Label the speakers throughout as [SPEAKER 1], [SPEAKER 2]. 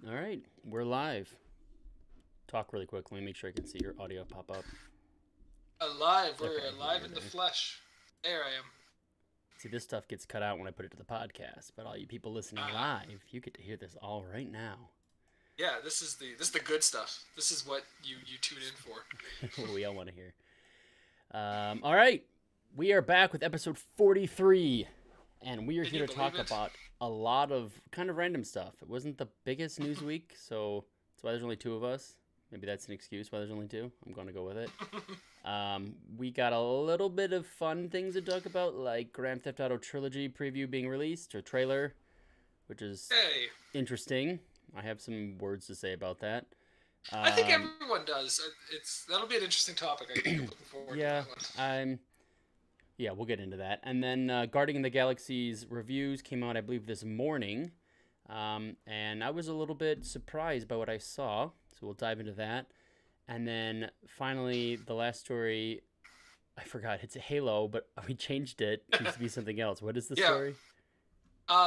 [SPEAKER 1] All right, we're live. Talk really quick. Let me make sure I can see your audio pop up.
[SPEAKER 2] Alive. We're
[SPEAKER 1] Okay, yeah,
[SPEAKER 2] alive
[SPEAKER 1] you're
[SPEAKER 2] in the
[SPEAKER 1] there.
[SPEAKER 2] flesh. There I am.
[SPEAKER 1] See, this stuff gets cut out when I put it to the podcast, but all you people listening
[SPEAKER 2] Uh-huh.
[SPEAKER 1] live, you get to hear this all right now.
[SPEAKER 2] Yeah, this is the good stuff. This is what you tune in for.
[SPEAKER 1] What we all want to hear. All right, we are back with episode 43, and we are
[SPEAKER 2] Can
[SPEAKER 1] here
[SPEAKER 2] you
[SPEAKER 1] to
[SPEAKER 2] believe
[SPEAKER 1] talk
[SPEAKER 2] it?
[SPEAKER 1] about a lot of kind of random stuff. It wasn't the biggest news week, so that's why there's only two of us. Maybe that's an excuse why there's only two. I'm going to go with it. We got a little bit of fun things to talk about, like Grand Theft Auto Trilogy preview being released, or trailer, which is
[SPEAKER 2] Hey,
[SPEAKER 1] interesting. I have some words to say about that.
[SPEAKER 2] I think
[SPEAKER 1] Um,
[SPEAKER 2] everyone does. That'll be an interesting topic. I think I'm looking forward to
[SPEAKER 1] yeah,
[SPEAKER 2] that one.
[SPEAKER 1] I'm. Yeah, we'll get into that. And then Guardian of the Galaxy's reviews came out, I believe, this morning. And I was a little bit surprised by what I saw, so we'll dive into that. And then finally, the last story, I forgot. It's a Halo, but we changed it to be something else. What is the
[SPEAKER 2] Yeah.
[SPEAKER 1] story?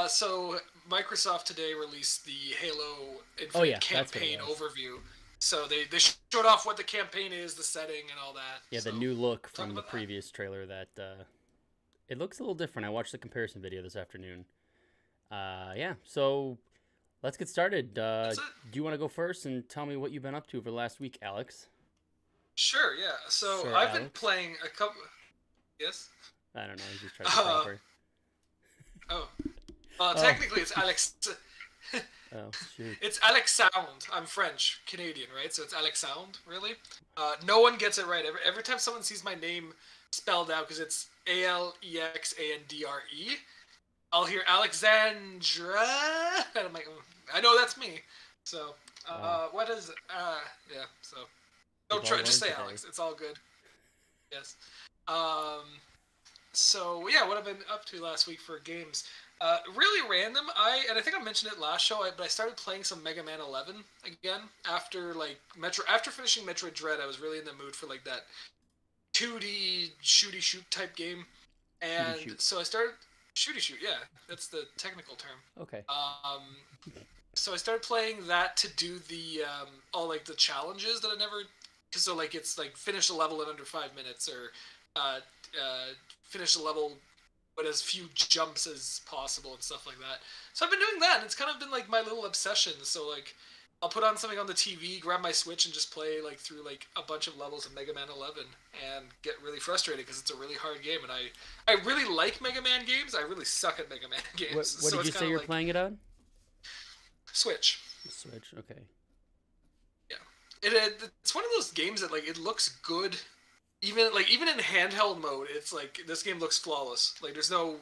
[SPEAKER 2] So Microsoft today released the Halo
[SPEAKER 1] Oh
[SPEAKER 2] Infinite
[SPEAKER 1] yeah, that's what it
[SPEAKER 2] campaign
[SPEAKER 1] was.
[SPEAKER 2] overview. So they showed off what the campaign is, the setting, and all that.
[SPEAKER 1] Yeah, the
[SPEAKER 2] So
[SPEAKER 1] new look
[SPEAKER 2] talk
[SPEAKER 1] from the
[SPEAKER 2] about that.
[SPEAKER 1] previous trailer. That it looks a little different. I watched the comparison video this afternoon. Yeah, so let's get started.
[SPEAKER 2] That's it.
[SPEAKER 1] Do you want to go first and tell me what you've been up to over the last week, Alex?
[SPEAKER 2] Sure. Yeah. So
[SPEAKER 1] Sir
[SPEAKER 2] I've been
[SPEAKER 1] Alex?
[SPEAKER 2] playing a couple. Yes.
[SPEAKER 1] I don't know. He just tried to be
[SPEAKER 2] Uh,
[SPEAKER 1] proper.
[SPEAKER 2] oh.
[SPEAKER 1] Oh,
[SPEAKER 2] Technically, it's Alex.
[SPEAKER 1] oh, shoot.
[SPEAKER 2] It's Alex Sound. I'm French, Canadian, right? So it's Alex Sound, really. No one gets it right. Every time someone sees my name spelled out, because it's Alexandre, I'll hear Alexandra, and I'm like, I know that's me. So,
[SPEAKER 1] Wow.
[SPEAKER 2] what is? Yeah. So,
[SPEAKER 1] We've
[SPEAKER 2] don't
[SPEAKER 1] all
[SPEAKER 2] try. Just
[SPEAKER 1] learned
[SPEAKER 2] say
[SPEAKER 1] today.
[SPEAKER 2] Alex. It's all good. Yes. Um, so yeah, what I've been up to last week for games. Really random. I think I mentioned it last show, but I started playing some Mega Man 11 again after after finishing Metroid Dread. I was really in the mood for like that 2D shooty shoot type game,
[SPEAKER 1] Shooty
[SPEAKER 2] and
[SPEAKER 1] shoot.
[SPEAKER 2] so I started shooty shoot. Yeah, that's the technical term.
[SPEAKER 1] Okay.
[SPEAKER 2] Um, so I started playing that to do the all like the challenges that I never. Cause so like it's like finish a level in under 5 minutes or uh, finish a level with as few jumps as possible and stuff like that. So I've been doing that, and it's kind of been like my little obsession. So like, I'll put on something on the TV, grab my Switch, and just play like through like a bunch of levels of Mega Man 11, and get really frustrated because it's a really hard game, and I really like Mega Man games. I really suck at Mega Man games,
[SPEAKER 1] What
[SPEAKER 2] so
[SPEAKER 1] did
[SPEAKER 2] it's
[SPEAKER 1] you say
[SPEAKER 2] kind of
[SPEAKER 1] you're
[SPEAKER 2] like
[SPEAKER 1] playing it on?
[SPEAKER 2] Switch.
[SPEAKER 1] The Switch. Okay.
[SPEAKER 2] Yeah, it's one of those games that like it looks good even in handheld mode, it's like this game looks flawless. Like there's no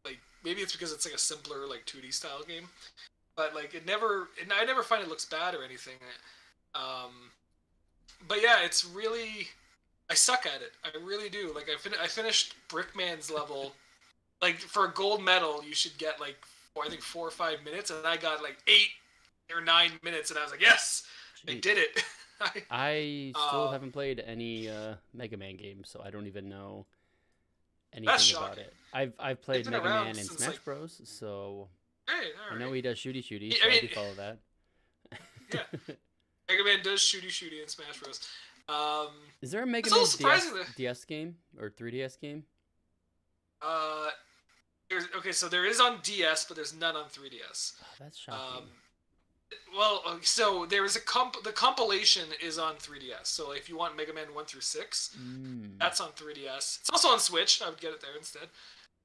[SPEAKER 2] like maybe it's because it's like a simpler like 2D style game, but like I never find it looks bad or anything. Um, but yeah, it's really I suck at it. I really do. Like I finished Brickman's level. Like for a gold medal, you should get like I think 4 or 5 minutes, and I got like 8 or 9 minutes, and I was like, yes, I
[SPEAKER 1] Jeez.
[SPEAKER 2] did it.
[SPEAKER 1] I still
[SPEAKER 2] uh,
[SPEAKER 1] haven't played any Mega Man games, so I don't even know
[SPEAKER 2] that's
[SPEAKER 1] anything about
[SPEAKER 2] shocking.
[SPEAKER 1] it. I've
[SPEAKER 2] They've
[SPEAKER 1] played
[SPEAKER 2] been
[SPEAKER 1] Mega
[SPEAKER 2] around
[SPEAKER 1] Man in
[SPEAKER 2] since
[SPEAKER 1] Smash
[SPEAKER 2] like
[SPEAKER 1] Bros, so
[SPEAKER 2] hey,
[SPEAKER 1] I
[SPEAKER 2] all
[SPEAKER 1] know
[SPEAKER 2] right.
[SPEAKER 1] he does shooty shooty,
[SPEAKER 2] I
[SPEAKER 1] so I
[SPEAKER 2] mean,
[SPEAKER 1] do follow that.
[SPEAKER 2] yeah, Mega Man does shooty shooty in Smash Bros. Um,
[SPEAKER 1] Is there a Mega
[SPEAKER 2] it's all
[SPEAKER 1] Man
[SPEAKER 2] surprisingly.
[SPEAKER 1] DS game or 3DS game?
[SPEAKER 2] Uh, okay, so there is on DS, but there's none on 3DS.
[SPEAKER 1] Oh, that's
[SPEAKER 2] Um,
[SPEAKER 1] shocking.
[SPEAKER 2] so there is the compilation is on 3DS. So if you want Mega Man 1 through 6,
[SPEAKER 1] Mm.
[SPEAKER 2] that's on 3DS. It's also on Switch. I would get it there instead.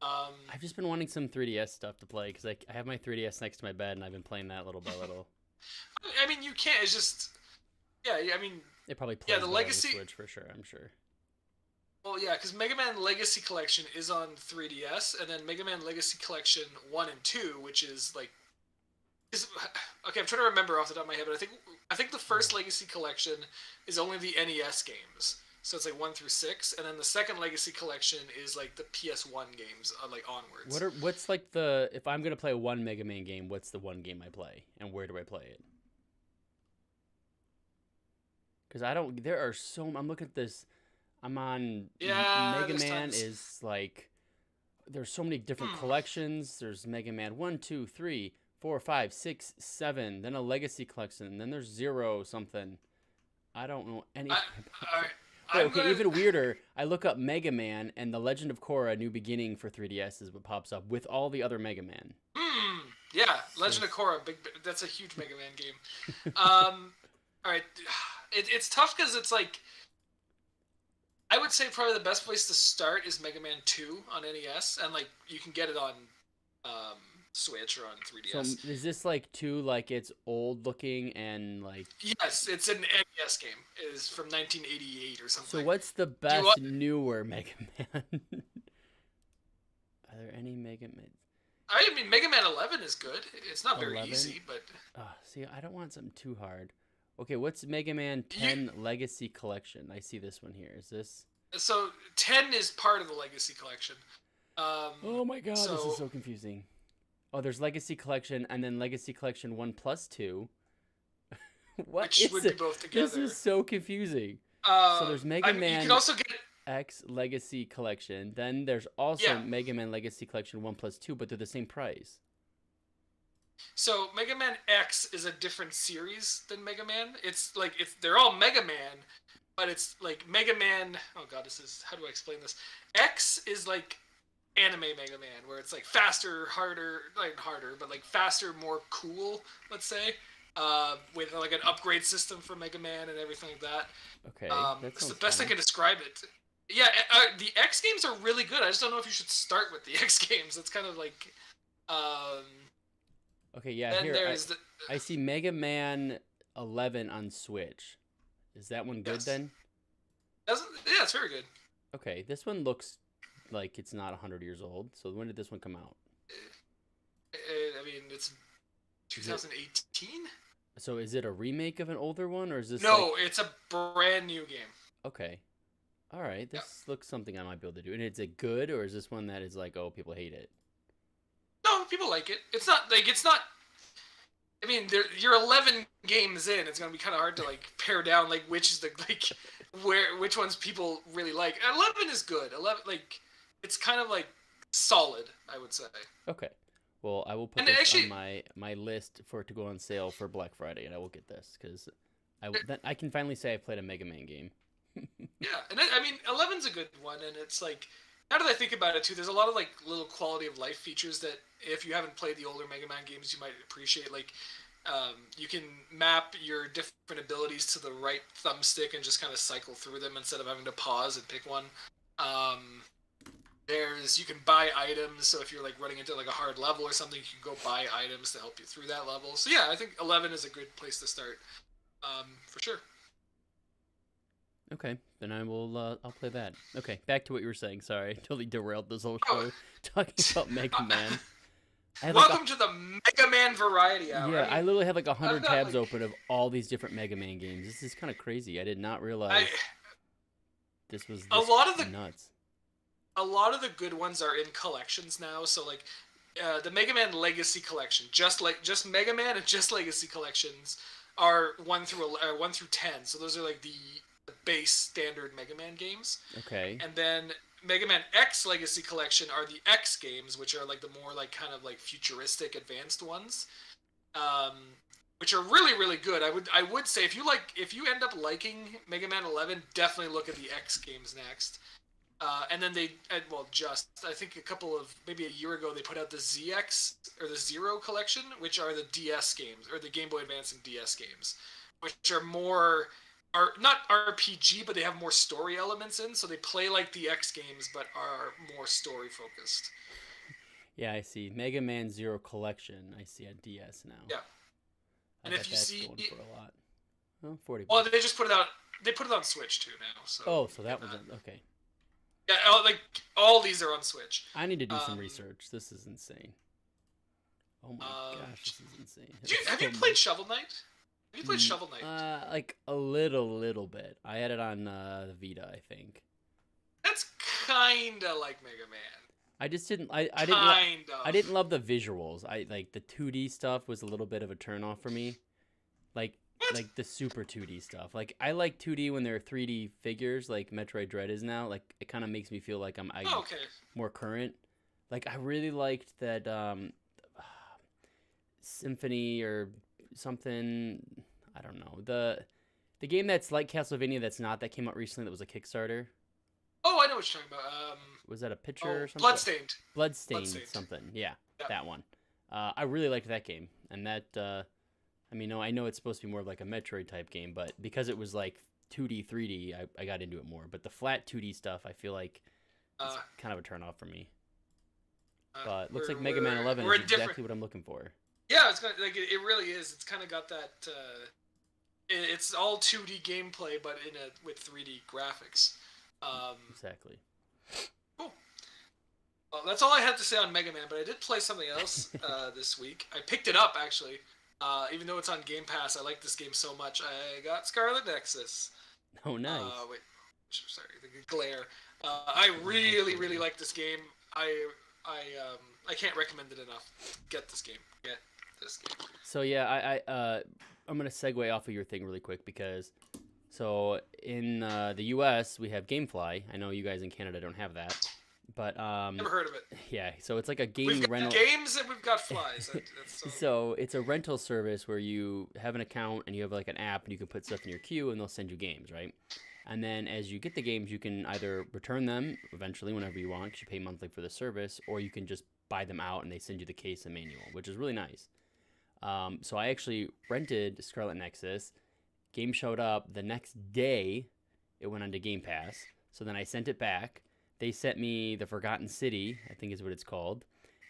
[SPEAKER 2] Um,
[SPEAKER 1] I've just been wanting some 3DS stuff to play because I have my 3DS next to my bed and I've been playing that little by little.
[SPEAKER 2] I mean, you can't. It's just yeah. I mean,
[SPEAKER 1] It probably
[SPEAKER 2] yeah.
[SPEAKER 1] plays
[SPEAKER 2] The
[SPEAKER 1] better on the
[SPEAKER 2] Legacy.
[SPEAKER 1] Switch for sure, I'm sure.
[SPEAKER 2] Well, yeah, because Mega Man Legacy Collection is on 3DS, and then Mega Man Legacy Collection 1 and 2, which is like is okay. I'm trying to remember off the top of my head, but I think the
[SPEAKER 1] Oh.
[SPEAKER 2] first Legacy Collection is only the NES games, so it's like 1 through 6, and then the second Legacy Collection is like the PS1 games, like onwards.
[SPEAKER 1] What's like the if I'm gonna play one Mega Man game, what's the one game I play and where do I play it? Because I don't. There are so. I'm looking at this. I'm on
[SPEAKER 2] Yeah,
[SPEAKER 1] Mega
[SPEAKER 2] there's
[SPEAKER 1] Man
[SPEAKER 2] tons.
[SPEAKER 1] is like there's so many different
[SPEAKER 2] Hmm.
[SPEAKER 1] collections. There's Mega Man 1, 2, 3. 4, 5, 6, 7. Then a Legacy Collection. Then there's 0 something. I don't know anything
[SPEAKER 2] I,
[SPEAKER 1] about it. Wait,
[SPEAKER 2] I'm
[SPEAKER 1] okay,
[SPEAKER 2] gonna.
[SPEAKER 1] even weirder. I look up Mega Man, and The Legend of Korra: New Beginning for 3DS is what pops up with all the other Mega Man.
[SPEAKER 2] Yeah,
[SPEAKER 1] So,
[SPEAKER 2] Legend of Korra. That's a huge Mega Man game. All right, it's tough because it's like I would say probably the best place to start is Mega Man 2 on NES, and like you can get it on um, Switch or on
[SPEAKER 1] so
[SPEAKER 2] 3DS.
[SPEAKER 1] is this like too like it's old looking and like?
[SPEAKER 2] Yes, it's an NES game. It is from 1988 or
[SPEAKER 1] So
[SPEAKER 2] something.
[SPEAKER 1] what's the
[SPEAKER 2] Do you want?
[SPEAKER 1] best newer Mega Man? Are there any Mega Man?
[SPEAKER 2] I mean, Mega Man 11 is good. It's not very
[SPEAKER 1] 11?
[SPEAKER 2] easy, but
[SPEAKER 1] See, I don't want something too hard. Okay, what's Mega Man
[SPEAKER 2] you.
[SPEAKER 1] 10 Legacy Collection? I see this one here. Is this?
[SPEAKER 2] So 10 is part of the Legacy Collection. Um,
[SPEAKER 1] Oh my god, this is
[SPEAKER 2] so
[SPEAKER 1] so confusing. Oh, there's Legacy Collection and then Legacy Collection 1 plus 2. What
[SPEAKER 2] which
[SPEAKER 1] is
[SPEAKER 2] would be
[SPEAKER 1] it?
[SPEAKER 2] both
[SPEAKER 1] This
[SPEAKER 2] together.
[SPEAKER 1] is so confusing. So there's Mega
[SPEAKER 2] I mean, you
[SPEAKER 1] Man
[SPEAKER 2] can also get
[SPEAKER 1] X Legacy Collection. Then there's also
[SPEAKER 2] yeah.
[SPEAKER 1] Mega Man Legacy Collection 1 plus 2, but they're the same price.
[SPEAKER 2] So Mega Man X is a different series than Mega Man. It's like they're all Mega Man, but it's like Mega Man. Oh god, this is how do I explain this? X is like anime Mega Man, where it's like faster, harder, like harder, but like faster, more cool. Let's say, with like an upgrade system for Mega Man and everything like that.
[SPEAKER 1] Okay, that
[SPEAKER 2] It's the
[SPEAKER 1] sounds
[SPEAKER 2] best I
[SPEAKER 1] fun.
[SPEAKER 2] can describe it. Yeah, the X games are really good. I just don't know if you should start with the X games. It's kind of like, um,
[SPEAKER 1] Okay, yeah,
[SPEAKER 2] then
[SPEAKER 1] here
[SPEAKER 2] there's the
[SPEAKER 1] I see Mega Man 11 on Switch. Is that one good
[SPEAKER 2] yes,
[SPEAKER 1] then?
[SPEAKER 2] yeah, it's very good.
[SPEAKER 1] Okay, this one looks like it's not 100 years old. So when did this one come out?
[SPEAKER 2] I mean, it's
[SPEAKER 1] Is it
[SPEAKER 2] 2018.
[SPEAKER 1] so is it a remake of an older one or is this like
[SPEAKER 2] No, it's a brand new game.
[SPEAKER 1] okay. All right,
[SPEAKER 2] Yeah.
[SPEAKER 1] this looks something I might be able to do. And is it good or is this one that is like, oh, people hate it?
[SPEAKER 2] No, people like it. It's not like it's not. I mean, you're 11 games in. It's gonna be kind of hard to like pare down like which is the like which ones people really like. 11 is good. 11 like it's kind of like solid, I would say.
[SPEAKER 1] Okay. Well, I will put
[SPEAKER 2] And
[SPEAKER 1] this
[SPEAKER 2] actually,
[SPEAKER 1] on my list for it to go on sale for Black Friday, and I will get this because then I can finally say I played a Mega Man game.
[SPEAKER 2] yeah, and I mean, 11's a good one, and it's like now that I think about it too, there's a lot of like little quality of life features that if you haven't played the older Mega Man games, you might appreciate. Like, you can map your different abilities to the right thumbstick and just kind of cycle through them instead of having to pause and pick one. Um, you can buy items, so if you're like running into like a hard level or something, you can go buy items to help you through that level. So yeah, I think 11 is a good place to start, for sure.
[SPEAKER 1] Okay, then I will. I'll play that. Okay, back to what you were saying. Sorry, I totally derailed this whole
[SPEAKER 2] Oh,
[SPEAKER 1] show talking about Mega Man. I have
[SPEAKER 2] welcome to the Mega Man Variety Hour.
[SPEAKER 1] yeah, I literally have like
[SPEAKER 2] I've
[SPEAKER 1] 100
[SPEAKER 2] got
[SPEAKER 1] tabs
[SPEAKER 2] like
[SPEAKER 1] open of all these different Mega Man games. This is kind of crazy. I did not
[SPEAKER 2] I
[SPEAKER 1] realize this was
[SPEAKER 2] a
[SPEAKER 1] this
[SPEAKER 2] lot of the
[SPEAKER 1] nuts.
[SPEAKER 2] a lot of the good ones are in collections now. So like the Mega Man Legacy Collection, just Mega Man and just Legacy collections are 1 through 10. So those are like the base standard Mega Man games.
[SPEAKER 1] Okay.
[SPEAKER 2] And then Mega Man X Legacy Collection are the X games, which are like the more like kind of like futuristic advanced ones. Um, which are really really good. I would say if you end up liking Mega Man 11, definitely look at the X games next. And then I think a couple of maybe a year ago they put out the ZX or the Zero collection, which are the DS games or the Game Boy Advance and DS games, which are not RPG, but they have more story elements in. So they play like the X games, but are more story focused.
[SPEAKER 1] Yeah, I see. Mega Man Zero Collection. I see on DS now.
[SPEAKER 2] Yeah,
[SPEAKER 1] I
[SPEAKER 2] and
[SPEAKER 1] bet
[SPEAKER 2] if you
[SPEAKER 1] that's
[SPEAKER 2] see,
[SPEAKER 1] going for a lot. Oh, 40
[SPEAKER 2] well,
[SPEAKER 1] bucks.
[SPEAKER 2] they just put it out. They put it on Switch too now. So
[SPEAKER 1] Oh, so that was okay.
[SPEAKER 2] yeah, like all these are on Switch.
[SPEAKER 1] I need to do some research. This is insane. Oh my gosh, this is insane.
[SPEAKER 2] Have you played Shovel Knight? Have you played Shovel Knight?
[SPEAKER 1] Like a little bit. I had it on the Vita, I think.
[SPEAKER 2] That's kinda like Mega Man.
[SPEAKER 1] I just didn't.
[SPEAKER 2] Kind of.
[SPEAKER 1] I didn't love the visuals. I like the 2D stuff was a little bit of a turnoff for me. Like
[SPEAKER 2] What?
[SPEAKER 1] like the super 2D stuff. Like I like 2D when they're 3D figures, like Metroid Dread is now. Like it kind of makes me feel like I'm
[SPEAKER 2] Okay.
[SPEAKER 1] more current. Like I really liked that Symphony or something. I don't know. The game that's like Castlevania that's not that came out recently that was a Kickstarter.
[SPEAKER 2] Oh, I know what you're talking about.
[SPEAKER 1] Was that a picture or
[SPEAKER 2] Oh,
[SPEAKER 1] something?
[SPEAKER 2] Bloodstained.
[SPEAKER 1] Bloodstained
[SPEAKER 2] Bloodstained.
[SPEAKER 1] something. Yeah,
[SPEAKER 2] Yeah.
[SPEAKER 1] that one. I really liked that game, and that. I mean, no, I know it's supposed to be more of like a Metroid type game, but because it was like 2D, 3D, I got into it more. But the flat 2D stuff, I feel like it's kind of a turn off for me. But looks like Mega Man 11 is exactly what I'm looking for.
[SPEAKER 2] Yeah, it's like it really is. It's kind of got that. It's all 2D gameplay, but with 3D graphics.
[SPEAKER 1] Exactly.
[SPEAKER 2] Cool. Well, that's all I had to say on Mega Man, but I did play something else this week. I picked it up actually, even though it's on Game Pass. I like this game so much. I got Scarlet Nexus.
[SPEAKER 1] Oh, nice.
[SPEAKER 2] Wait, sorry, the glare. I really like this game. I can't recommend it enough. Get this game. Get this game.
[SPEAKER 1] So yeah, I'm gonna segue off of your thing really quick because, so in the U.S. we have Gamefly. I know you guys in Canada don't have that, but
[SPEAKER 2] never heard of it.
[SPEAKER 1] Yeah, so it's like a
[SPEAKER 2] We've got
[SPEAKER 1] rental.
[SPEAKER 2] games and we've got flies.
[SPEAKER 1] So it's a rental service where you have an account and you have like an app and you can put stuff in your queue and they'll send you games, right? And then as you get the games, you can either return them eventually whenever you want because you pay monthly for the service, or you can just buy them out and they send you the case and manual, which is really nice. So I actually rented Scarlet Nexus. Game showed up the next day. It went onto Game Pass. So then I sent it back. They sent me the Forgotten City, I think is what it's called.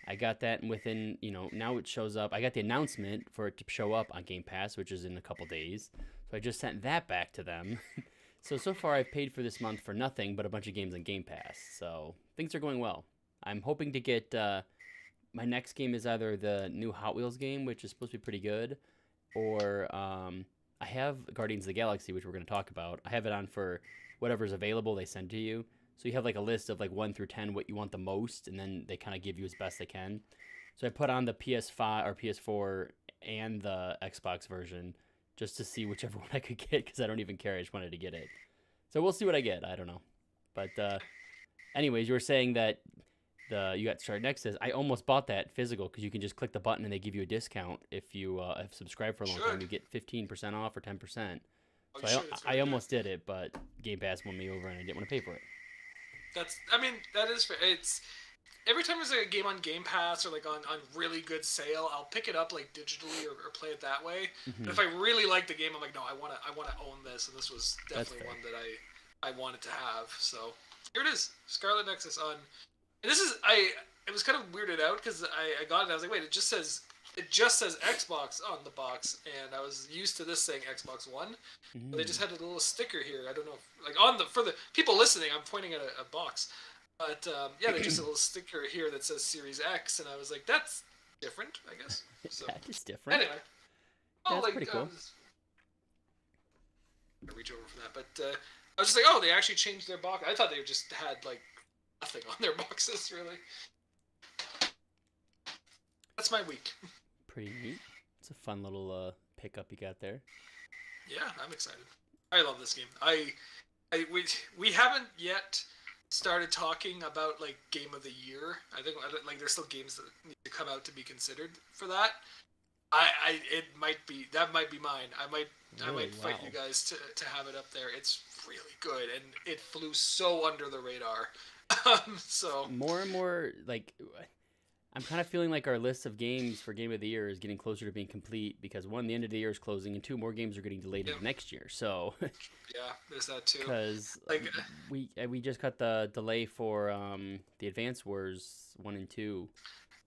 [SPEAKER 1] I got that within, now it shows up. I got the announcement for it to show up on Game Pass, which is in a couple days. So I just sent that back to them. So far I've paid for this month for nothing but a bunch of games on Game Pass. So things are going well. I'm hoping to get, my next game is either the new Hot Wheels game, which is supposed to be pretty good, or I have Guardians of the Galaxy, which we're going to talk about. I have it on for whatever's available they send to you. So you have like a list of like 1 through 10 what you want the most, and then they kind of give you as best they can. So I put on the PS5 or PS4 and the Xbox version just to see whichever one I could get because I don't even care. I just wanted to get it. So we'll see what I get. I don't know. But anyways, you were saying that you got Scarlet Nexus. I almost bought that physical because you can just click the button and they give you a discount if you have subscribed for a long time. You get 15% off or 10%. So I almost did it, but Game Pass won me over and I didn't want to pay for it.
[SPEAKER 2] That is fair. It's every time there's like a game on Game Pass or like on really good sale, I'll pick it up like digitally or play it that way.
[SPEAKER 1] Mm-hmm.
[SPEAKER 2] But if I really like the game, I'm like, no, I want to own this, and this was definitely one that I wanted to have. So here it is, Scarlet Nexus on. And this is it was kind of weirded out because I got it and I was like, wait, it just says Xbox on the box, and I was used to this saying Xbox One.
[SPEAKER 1] Mm-hmm.
[SPEAKER 2] But they just had a little sticker here. I don't know if, for the people listening, I'm pointing at a box. But yeah, there's just a little sticker here that says Series X, and I was like, that's different, I guess. So
[SPEAKER 1] that is different.
[SPEAKER 2] Anyway,
[SPEAKER 1] that's pretty cool.
[SPEAKER 2] I reach over for that, but I was just like, oh, they actually changed their box. I thought they just had like nothing on their boxes, really. That's my week.
[SPEAKER 1] Pretty neat. It's a fun little pickup you got there.
[SPEAKER 2] Yeah, I'm excited. I love this game. We haven't yet started talking about like game of the year. I think like there's still games that need to come out to be considered for that. That might be mine. I might fight you guys to have it up there. It's really good, and it flew so under the radar. So
[SPEAKER 1] more and more, like, I'm kind of feeling like our list of games for Game of the Year is getting closer to being complete because 1, the end of the year is closing, and 2, more games are getting delayed into next year. So
[SPEAKER 2] yeah, there's that too.
[SPEAKER 1] Because like we just got the delay for the Advance Wars 1 and 2.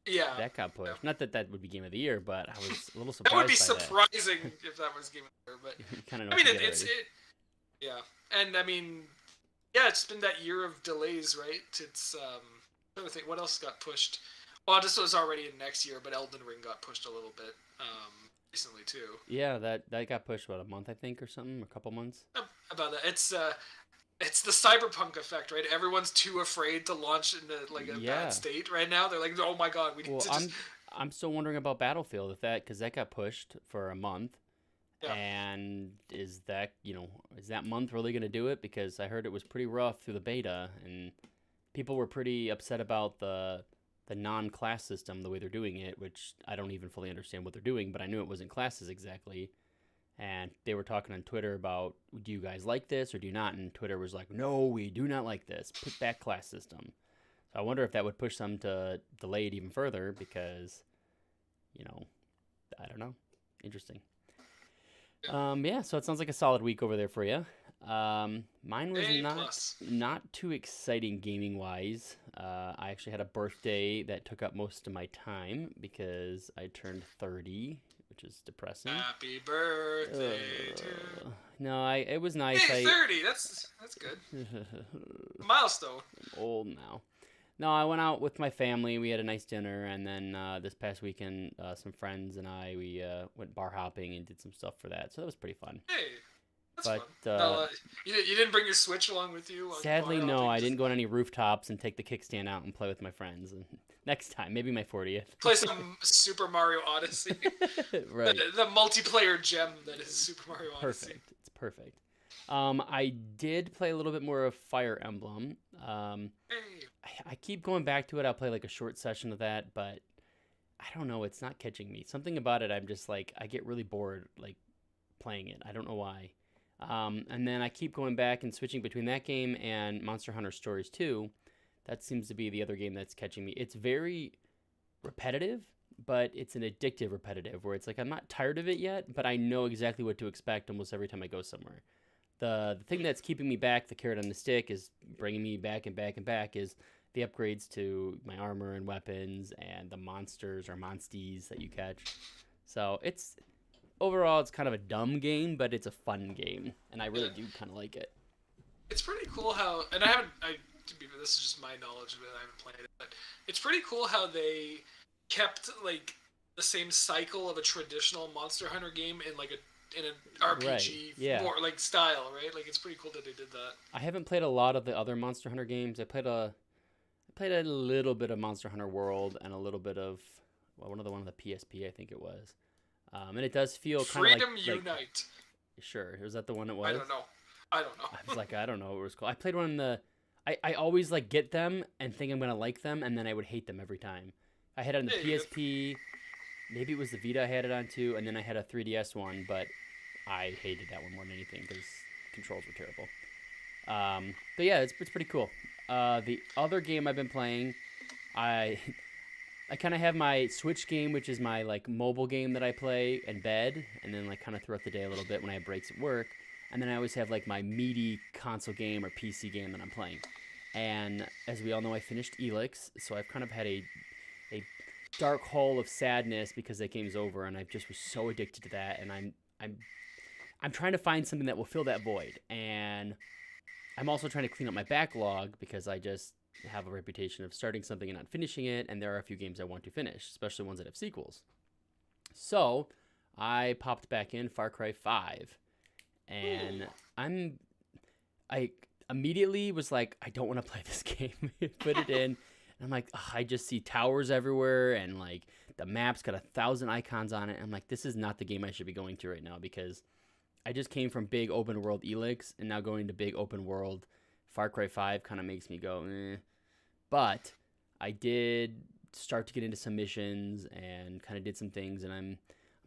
[SPEAKER 2] Yeah,
[SPEAKER 1] that got pushed. Yeah. Not that would be Game of the Year, but I was a little surprised.
[SPEAKER 2] That would be surprising if that was Game of the Year, but
[SPEAKER 1] kind of.
[SPEAKER 2] I mean, yeah, and I mean, yeah, it's been that year of delays, right? It's I'm trying to think what else got pushed. Well, this was already in next year, but Elden Ring got pushed a little bit recently too.
[SPEAKER 1] Yeah, that got pushed a month, I think, or something, a couple months.
[SPEAKER 2] About that, it's the cyberpunk effect, right? Everyone's too afraid to launch in a bad state right now. They're like, oh my god, we need to.
[SPEAKER 1] I'm still wondering about Battlefield because that got pushed for a month. Yeah. And is that month really going to do it? Because I heard it was pretty rough through the beta, and people were pretty upset about the the non-class system the way they're doing it, which I don't even fully understand what they're doing, but I knew it wasn't classes exactly. And they were talking on Twitter about, do you guys like this or do you not? And Twitter was like, no, we do not like this. Put back class system. So I wonder if that would push them to delay it even further because, you know, I don't know. Interesting. Yeah, so it sounds like a solid week over there for you. Mine was not too exciting gaming wise. I actually had a birthday that took up most of my time because I turned 30, which is depressing.
[SPEAKER 2] Happy birthday to
[SPEAKER 1] No, it was nice.
[SPEAKER 2] Hey, 30. That's good. Milestone.
[SPEAKER 1] I'm old now. No, I went out with my family. We had a nice dinner, and then this past weekend, some friends and we went bar hopping and did some stuff for that. So that was pretty fun.
[SPEAKER 2] Hey, that's fun. No, you didn't bring your Switch along with you?
[SPEAKER 1] Sadly, no. I didn't go on any rooftops and take the kickstand out and play with my friends. Next time, maybe my 40th.
[SPEAKER 2] Play some Super Mario Odyssey.
[SPEAKER 1] Right.
[SPEAKER 2] The multiplayer gem that is Super Mario Odyssey.
[SPEAKER 1] Perfect. It's perfect. I did play a little bit more of Fire Emblem.
[SPEAKER 2] Hey.
[SPEAKER 1] I keep going back to it. I'll play like a short session of that, but I don't know. It's not catching me. Something about it, I'm just like, I get really bored like playing it. I don't know why. And then I keep going back and switching between that game and Monster Hunter Stories 2. That seems to be the other game that's catching me. It's very repetitive, but it's an addictive repetitive where it's like I'm not tired of it yet, but I know exactly what to expect almost every time I go somewhere. The thing that's keeping me back, the carrot on the stick, is bringing me back and back and back, is the upgrades to my armor and weapons and the monsters or monsties that you catch. So overall, it's kind of a dumb game, but it's a fun game, and I really do kind of like it.
[SPEAKER 2] It's pretty cool how, and this is just my knowledge of it, I haven't played it, but it's pretty cool how they kept like the same cycle of a traditional Monster Hunter game in an RPG more like style, right? Like it's pretty cool that they did that.
[SPEAKER 1] I haven't played a lot of the other Monster Hunter games. I played a little bit of Monster Hunter World and a little bit of one of the PSP, I think it was. And it does feel kind of like
[SPEAKER 2] Freedom Unite.
[SPEAKER 1] Sure, was that the one it was?
[SPEAKER 2] I don't know.
[SPEAKER 1] I was like, I don't know what it was called. I played one in the. I always like get them and think I'm gonna like them, and then I would hate them every time. I had it on the PSP. Maybe it was the Vita I had it on too, and then I had a 3DS one, but I hated that one more than anything because controls were terrible. But yeah, it's pretty cool. The other game I've been playing, I kind of have my Switch game, which is my like mobile game that I play in bed, and then like kind of throughout the day a little bit when I have breaks at work. And then I always have like my meaty console game or PC game that I'm playing. And as we all know, I finished Elix, so I've kind of had a dark hole of sadness because that game's over, and I just was so addicted to that. And I'm trying to find something that will fill that void. And I'm also trying to clean up my backlog because I just have a reputation of starting something and not finishing it. And there are a few games I want to finish, especially ones that have sequels. So I popped back in Far Cry 5. And I immediately was like, I don't want to play this game. Put it in. And I'm like, I just see towers everywhere. And like the map's got 1,000 icons on it. I'm like, this is not the game I should be going to right now because I just came from big open world Elix. And now going to big open world Far Cry 5 kind of makes me go, eh. But I did start to get into some missions and kind of did some things. And I'm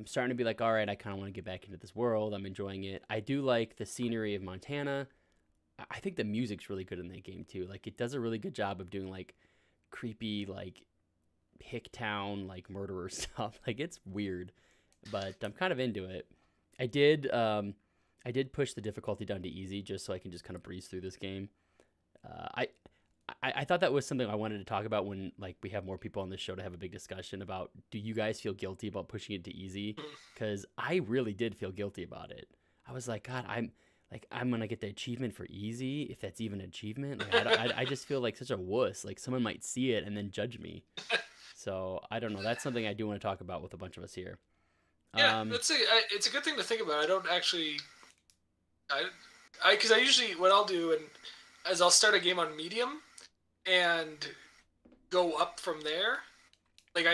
[SPEAKER 1] starting to be like, all right, I kind of want to get back into this world. I'm enjoying it. I do like the scenery of Montana. I think the music's really good in that game too. Like it does a really good job of doing like creepy, like Hicktown, like murderer stuff. Like it's weird, but I'm kind of into it. I did push the difficulty down to easy just so I can just kind of breeze through this game. I thought that was something I wanted to talk about when like we have more people on this show to have a big discussion about, do you guys feel guilty about pushing it to easy? Because I really did feel guilty about it. I was like, God, I'm gonna get the achievement for easy, if that's even an achievement. Like, I just feel like such a wuss. Like someone might see it and then judge me. So I don't know. That's something I do want to talk about with a bunch of us here.
[SPEAKER 2] Yeah, it's a good thing to think about. I don't actually, because I usually what I'll do is I'll start a game on medium and go up from there. But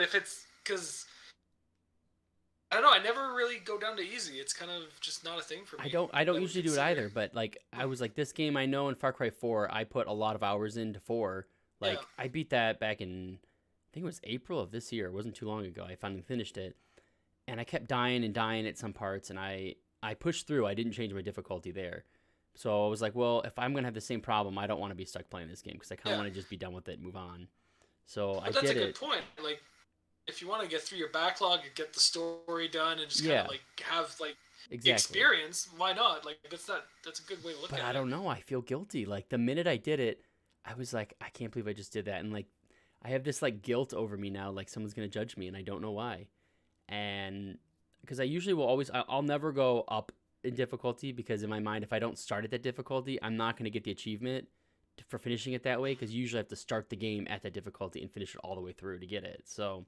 [SPEAKER 2] if it's because I don't know, I never really go down to easy. It's kind of just not a thing for me.
[SPEAKER 1] I don't usually do it either. But like I was like, this game I know in Far Cry 4, I put a lot of hours into 4.
[SPEAKER 2] Yeah.
[SPEAKER 1] Like, I beat that back in, I think it was April of this year. It wasn't too long ago. I finally finished it. And I kept dying and dying at some parts, and I pushed through. I didn't change my difficulty there. So I was like, well, if I'm going to have the same problem, I don't want to be stuck playing this game because I kind of
[SPEAKER 2] Yeah.
[SPEAKER 1] want to just be done with it and move on. So I
[SPEAKER 2] But that's a
[SPEAKER 1] did
[SPEAKER 2] good
[SPEAKER 1] it.
[SPEAKER 2] point. Like, if you want to get through your backlog and get the story done and just kind of
[SPEAKER 1] Yeah,
[SPEAKER 2] like have like the
[SPEAKER 1] exactly.
[SPEAKER 2] experience, why not? Like, that's a good way to look
[SPEAKER 1] But
[SPEAKER 2] at
[SPEAKER 1] I
[SPEAKER 2] it.
[SPEAKER 1] don't know. I feel guilty. Like the minute I did it, I was like, I can't believe I just did that. And like, I have this like guilt over me now. Like someone's going to judge me and I don't know why. And because I usually will always, I'll never go up in difficulty because in my mind, if I don't start at that difficulty, I'm not going to get the achievement for finishing it that way because you usually have to start the game at that difficulty and finish it all the way through to get it. So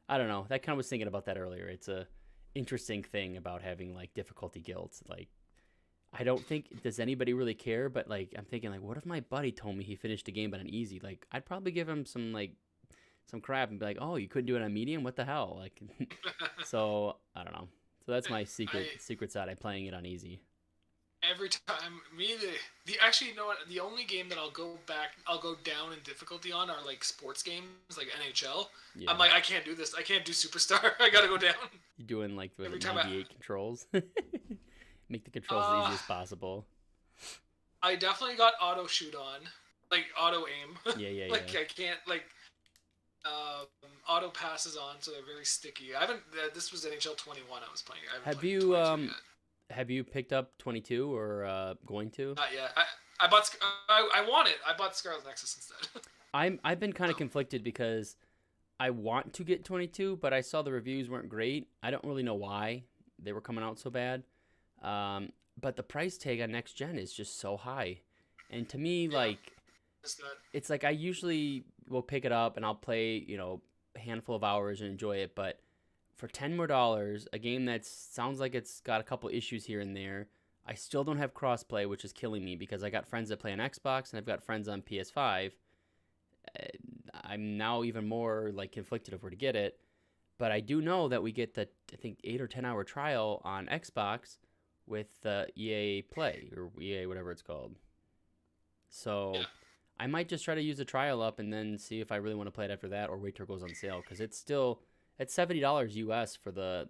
[SPEAKER 1] I don't know. That kind of was thinking about that earlier. It's a interesting thing about having like difficulty guilt. Like I don't think does anybody really care, but like I'm thinking like, what if my buddy told me he finished the game but on easy? Like I'd probably give him some crap and be like, oh, you couldn't do it on medium? What the hell? Like, so I don't know. So that's my
[SPEAKER 2] I
[SPEAKER 1] secret side. I'm playing it on easy.
[SPEAKER 2] every time the actually, you know what, the only game that I'll go down in difficulty on are like sports games like NHL. I'm
[SPEAKER 1] Yeah,
[SPEAKER 2] like, I can't do this, I can't do superstar. I gotta go down.
[SPEAKER 1] you're doing like was
[SPEAKER 2] Every
[SPEAKER 1] it
[SPEAKER 2] time
[SPEAKER 1] 98 controls? Make the controls as
[SPEAKER 2] uh
[SPEAKER 1] easy as possible.
[SPEAKER 2] I definitely got auto shoot on, like auto aim.
[SPEAKER 1] Yeah, yeah,
[SPEAKER 2] Like
[SPEAKER 1] yeah.
[SPEAKER 2] I can't like auto passes on, so they're very sticky. I haven't this was NHL 21 I was playing. I haven't
[SPEAKER 1] Have
[SPEAKER 2] played
[SPEAKER 1] you
[SPEAKER 2] 22 yet.
[SPEAKER 1] have you picked up 22 or going to?
[SPEAKER 2] Not yet. I bought I want it. I bought Scarlet Nexus instead.
[SPEAKER 1] I've been kind of
[SPEAKER 2] So
[SPEAKER 1] conflicted because I want to get 22, but I saw the reviews weren't great. I don't really know why they were coming out so bad. Um, but the price tag on next gen is just so high. And to me,
[SPEAKER 2] yeah,
[SPEAKER 1] like,
[SPEAKER 2] it's that.
[SPEAKER 1] it's like I usually will pick it up and I'll play, a handful of hours and enjoy it. But for $10 more, a game that sounds like it's got a couple issues here and there, I still don't have crossplay, which is killing me because I got friends that play on Xbox and I've got friends on PS5. I'm now even more like conflicted of where to get it. But I do know that we get the I think 8 or 10 hour trial on Xbox with EA Play or EA whatever it's called. So
[SPEAKER 2] Yeah,
[SPEAKER 1] I might just try to use the trial up and then see if I really want to play it after that or wait till it goes on sale because it's still at $70 US for the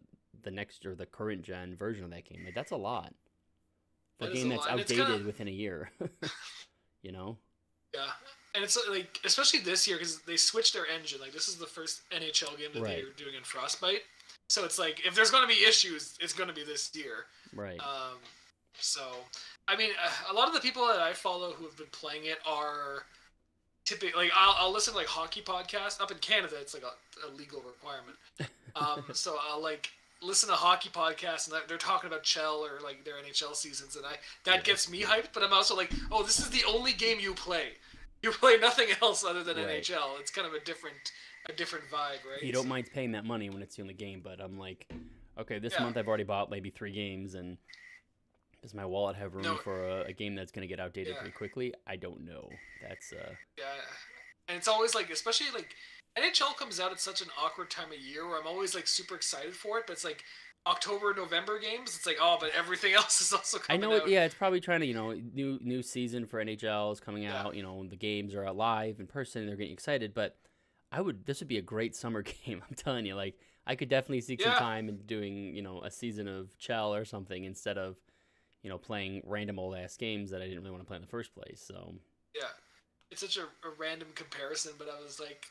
[SPEAKER 1] next or the current gen version of that game. Like that's a lot for a
[SPEAKER 2] that is
[SPEAKER 1] game
[SPEAKER 2] a
[SPEAKER 1] that's
[SPEAKER 2] lot, and it's kind of
[SPEAKER 1] outdated within a year. you know?
[SPEAKER 2] yeah, and it's like especially this year because they switched their engine. Like this is the first NHL game that
[SPEAKER 1] Right.
[SPEAKER 2] they're doing in Frostbite. So it's like if there's going to be issues, it's going to be this year.
[SPEAKER 1] Right.
[SPEAKER 2] Um, so I mean, a lot of the people that I follow who have been playing it are typically like I'll listen to like hockey podcasts up in Canada. It's like a legal requirement. So I'll like listen to hockey podcasts and they're talking about Chell or like their NHL seasons, and that
[SPEAKER 1] Yeah.
[SPEAKER 2] gets me hyped. But I'm also like, oh, this is the only game you play. You play nothing else other than
[SPEAKER 1] Right.
[SPEAKER 2] NHL. It's kind of a different vibe,
[SPEAKER 1] You
[SPEAKER 2] right?
[SPEAKER 1] don't mind paying that money when it's the only game, but I'm like, okay, this
[SPEAKER 2] Yeah.
[SPEAKER 1] month I've already bought maybe 3 games, and does my wallet have room
[SPEAKER 2] No.
[SPEAKER 1] for a game that's going to get outdated
[SPEAKER 2] Yeah.
[SPEAKER 1] pretty quickly? I don't know. That's
[SPEAKER 2] Yeah. And it's always like, especially like NHL comes out at such an awkward time of year where I'm always like super excited for it, but it's like October, November games. It's like, oh, but everything else is also
[SPEAKER 1] I
[SPEAKER 2] coming
[SPEAKER 1] know it.
[SPEAKER 2] out.
[SPEAKER 1] Yeah, it's probably trying to new season for NHL is coming
[SPEAKER 2] Yeah.
[SPEAKER 1] out. The games are live in person. They're getting excited, but this would be a great summer game. I'm telling you, like I could definitely seek some
[SPEAKER 2] Yeah.
[SPEAKER 1] time in doing a season of Chell or something instead of playing random old ass games that I didn't really want to play in the first place. So
[SPEAKER 2] Yeah. It's such a random comparison, but I was like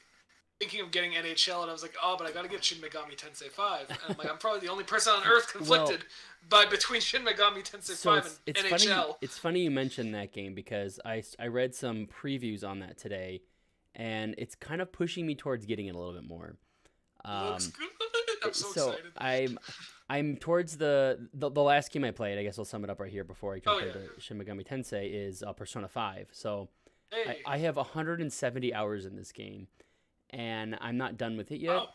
[SPEAKER 2] thinking of getting NHL, and I was like, oh, but I got to get Shin Megami Tensei 5. And I'm like, I'm probably the only person on earth
[SPEAKER 1] well,
[SPEAKER 2] conflicted by between Shin Megami Tensei
[SPEAKER 1] so
[SPEAKER 2] 5
[SPEAKER 1] it's
[SPEAKER 2] and
[SPEAKER 1] funny
[SPEAKER 2] NHL.
[SPEAKER 1] it's funny you mentioned that game because I read some previews on that today, and it's kind of pushing me towards getting it a little bit more.
[SPEAKER 2] Looks
[SPEAKER 1] Um,
[SPEAKER 2] good. I'm so
[SPEAKER 1] so
[SPEAKER 2] excited.
[SPEAKER 1] I'm towards the last game I played. I guess I'll sum it up right here before I jump
[SPEAKER 2] Oh, yeah.
[SPEAKER 1] into Shin Megami Tensei is Persona 5. So
[SPEAKER 2] Hey.
[SPEAKER 1] I have 170 hours in this game, and I'm not done with it yet.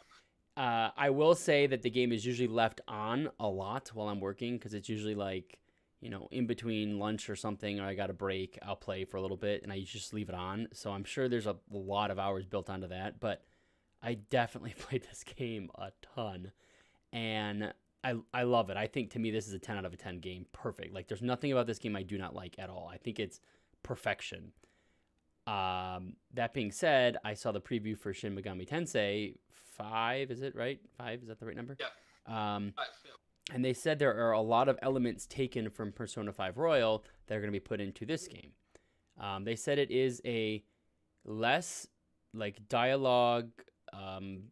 [SPEAKER 2] Wow.
[SPEAKER 1] I will say that the game is usually left on a lot while I'm working because it's usually like, in between lunch or something, or I got a break, I'll play for a little bit, and I just leave it on. So I'm sure there's a lot of hours built onto that, but I definitely played this game a ton, and I love it. I think to me this is a 10 out of a 10 game. Perfect. Like there's nothing about this game I do not like at all. I think it's perfection. That being said, I saw the preview for Shin Megami Tensei 5. Is it right? 5, is that the right number?
[SPEAKER 2] Yeah.
[SPEAKER 1] Um,
[SPEAKER 2] Yeah.
[SPEAKER 1] and they said there are a lot of elements taken from Persona 5 Royal that are going to be put into this game. They said it is a less like dialogue,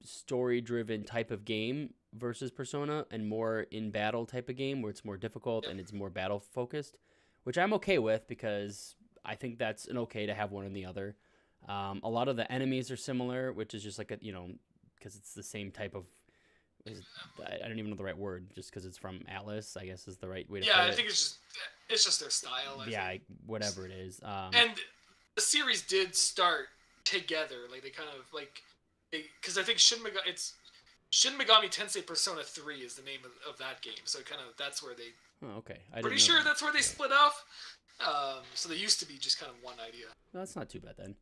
[SPEAKER 1] story driven type of game versus Persona, and more in battle type of game where it's more difficult
[SPEAKER 2] Yeah.
[SPEAKER 1] and it's more battle focused, which I'm okay with because I think that's an okay to have one or the other. A lot of the enemies are similar, which is just like because it's the same type of. I don't even know the right word, just because it's from Atlas, I guess is the right way to
[SPEAKER 2] Yeah,
[SPEAKER 1] put
[SPEAKER 2] I
[SPEAKER 1] it.
[SPEAKER 2] think it's just their style. I
[SPEAKER 1] Yeah,
[SPEAKER 2] think.
[SPEAKER 1] whatever it is.
[SPEAKER 2] And the series did start together. Like they kind of like, because I think Shin Megami Tensei Persona 3 is the name of that game. So kind of that's where they.
[SPEAKER 1] Oh, okay. I
[SPEAKER 2] Pretty
[SPEAKER 1] didn't know
[SPEAKER 2] sure
[SPEAKER 1] that.
[SPEAKER 2] that's where they split off. So they used to be just kind of one idea.
[SPEAKER 1] No, that's not too bad then.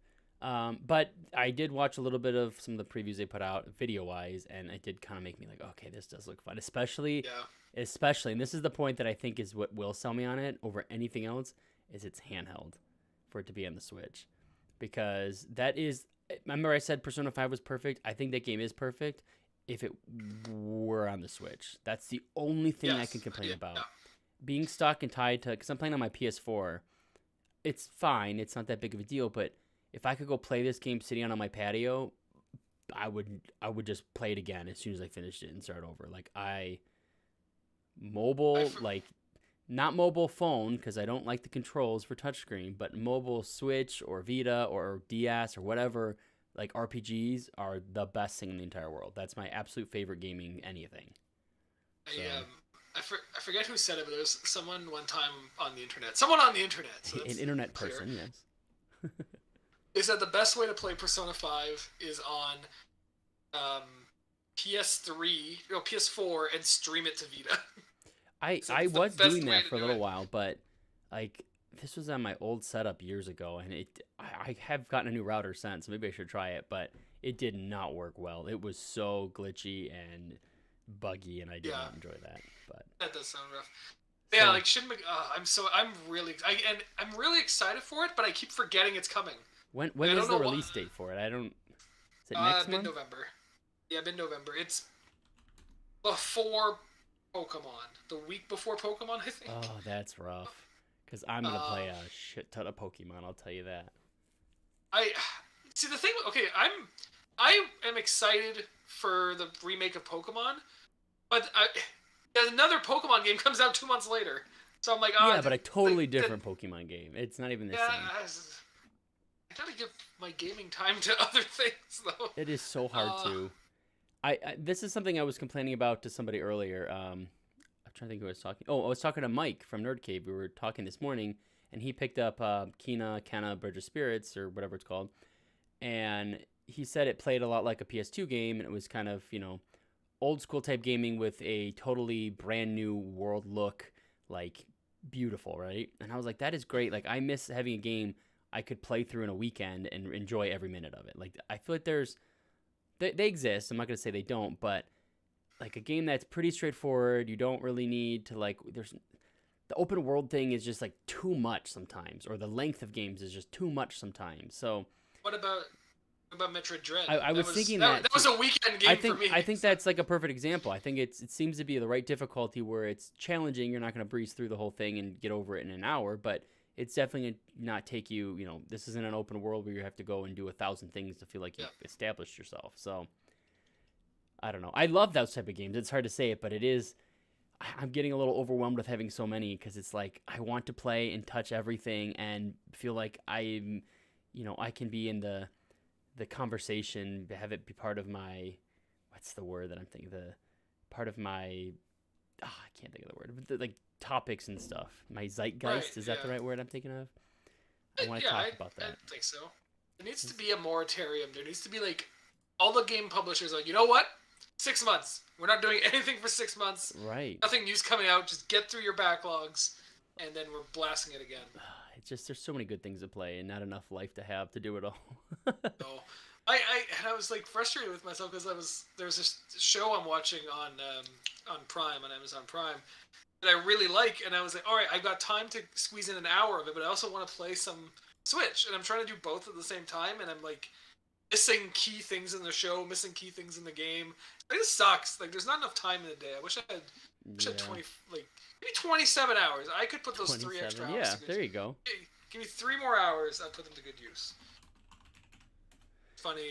[SPEAKER 1] But I did watch a little bit of some of the previews they put out video wise, and it did kind of make me like, okay, this does look fun. Especially,
[SPEAKER 2] Yeah.
[SPEAKER 1] and this is the point that I think is what will sell me on it over anything else, is it's handheld for it to be on the Switch. Because that is, remember I said Persona 5 was perfect? I think that game is perfect if it were on the Switch. That's the only thing I can complain about.
[SPEAKER 2] Yeah.
[SPEAKER 1] Being stuck and tied to, because I'm playing on my PS4, it's fine. It's not that big of a deal, but if I could go play this game sitting on my patio, I would just play it again as soon as I finished it and start over. Like mobile, like not mobile phone because I don't like the controls for touchscreen, but mobile Switch or Vita or DS or whatever, like RPGs are the best thing in the entire world. That's my absolute favorite gaming anything. So.
[SPEAKER 2] I forget who said it, but there was someone one time on the internet. Someone on the internet. So
[SPEAKER 1] An internet
[SPEAKER 2] clear.
[SPEAKER 1] person, yes.
[SPEAKER 2] They said the best way to play Persona 5 is on PS3, no, PS4, and stream it to Vita.
[SPEAKER 1] I was doing that for a little while, but like this was on my old setup years ago, and I have gotten a new router since, so maybe I should try it, but it did not work well. It was so glitchy and buggy, and I did not enjoy that. But
[SPEAKER 2] that does sound rough. Yeah, like I'm really excited for it, but I keep forgetting it's coming.
[SPEAKER 1] When is the release date for it? I don't. Is it next month?
[SPEAKER 2] Mid-November. Yeah, mid-November. It's before Pokemon. The week before Pokemon, I think.
[SPEAKER 1] Oh, that's rough. Because I'm gonna play a shit ton of Pokemon. I'll tell you that.
[SPEAKER 2] I see the thing. Okay, I am excited for the remake of Pokemon, but another Pokemon game comes out 2 months later. So I'm like,
[SPEAKER 1] yeah, but a totally different Pokemon game. It's not even the same.
[SPEAKER 2] I gotta give my gaming time to other things, though.
[SPEAKER 1] It is so hard to. I this is something I was complaining about to somebody earlier. I'm trying to think who I was talking. Oh, I was talking to Mike from Nerd Cave. We were talking this morning, and he picked up Kenna Bridge of Spirits, or whatever it's called, and he said it played a lot like a PS2 game, and it was kind of, old school type gaming with a totally brand new world look, like beautiful, right? And I was like, that is great. Like, I miss having a game I could play through in a weekend and enjoy every minute of it. Like, I feel like they exist. I'm not gonna say they don't, but like a game that's pretty straightforward. You don't really need to there's the open world thing is just like too much sometimes, or the length of games is just too much sometimes. So
[SPEAKER 2] what about Metroid Dread?
[SPEAKER 1] I was thinking that
[SPEAKER 2] was a weekend game for me.
[SPEAKER 1] I think that's like a perfect example. I think it seems to be the right difficulty where it's challenging. You're not going to breeze through the whole thing and get over it in an hour, but it's definitely not take you. This isn't an open world where you have to go and do 1,000 things to feel like you've established yourself. So I don't know. I love those type of games. It's hard to say it, but it is. I'm getting a little overwhelmed with having so many because it's like I want to play and touch everything and feel like I can be in the conversation, have it be part of my, what's the word that I'm thinking, part of my, I can't think of the word, but like topics and stuff. My zeitgeist, is that the right word I'm thinking of? I want to talk about that.
[SPEAKER 2] I think so. There needs to be a moratorium. There needs to be like all the game publishers like, you know what? 6 months. We're not doing anything for 6 months.
[SPEAKER 1] Right.
[SPEAKER 2] Nothing new's coming out. Just get through your backlogs, and then we're blasting it again.
[SPEAKER 1] It's just there's so many good things to play and not enough life to have to do it all.
[SPEAKER 2] No. I was like frustrated with myself because there's this show I'm watching on Prime, on Amazon Prime, that I really like, and I was like, all right, I've got time to squeeze in an hour of it, but I also want to play some Switch, and I'm trying to do both at the same time, and I'm like missing key things in the show, missing key things in the game. It just sucks. Like, there's not enough time in the day. I wish I had
[SPEAKER 1] Yeah.
[SPEAKER 2] 20, like maybe 27 hours. I could put those 3 extra
[SPEAKER 1] 27.
[SPEAKER 2] hours
[SPEAKER 1] Yeah,
[SPEAKER 2] to good
[SPEAKER 1] there
[SPEAKER 2] use.
[SPEAKER 1] you go.
[SPEAKER 2] Give me 3 more hours. I'd put them to good use. Funny.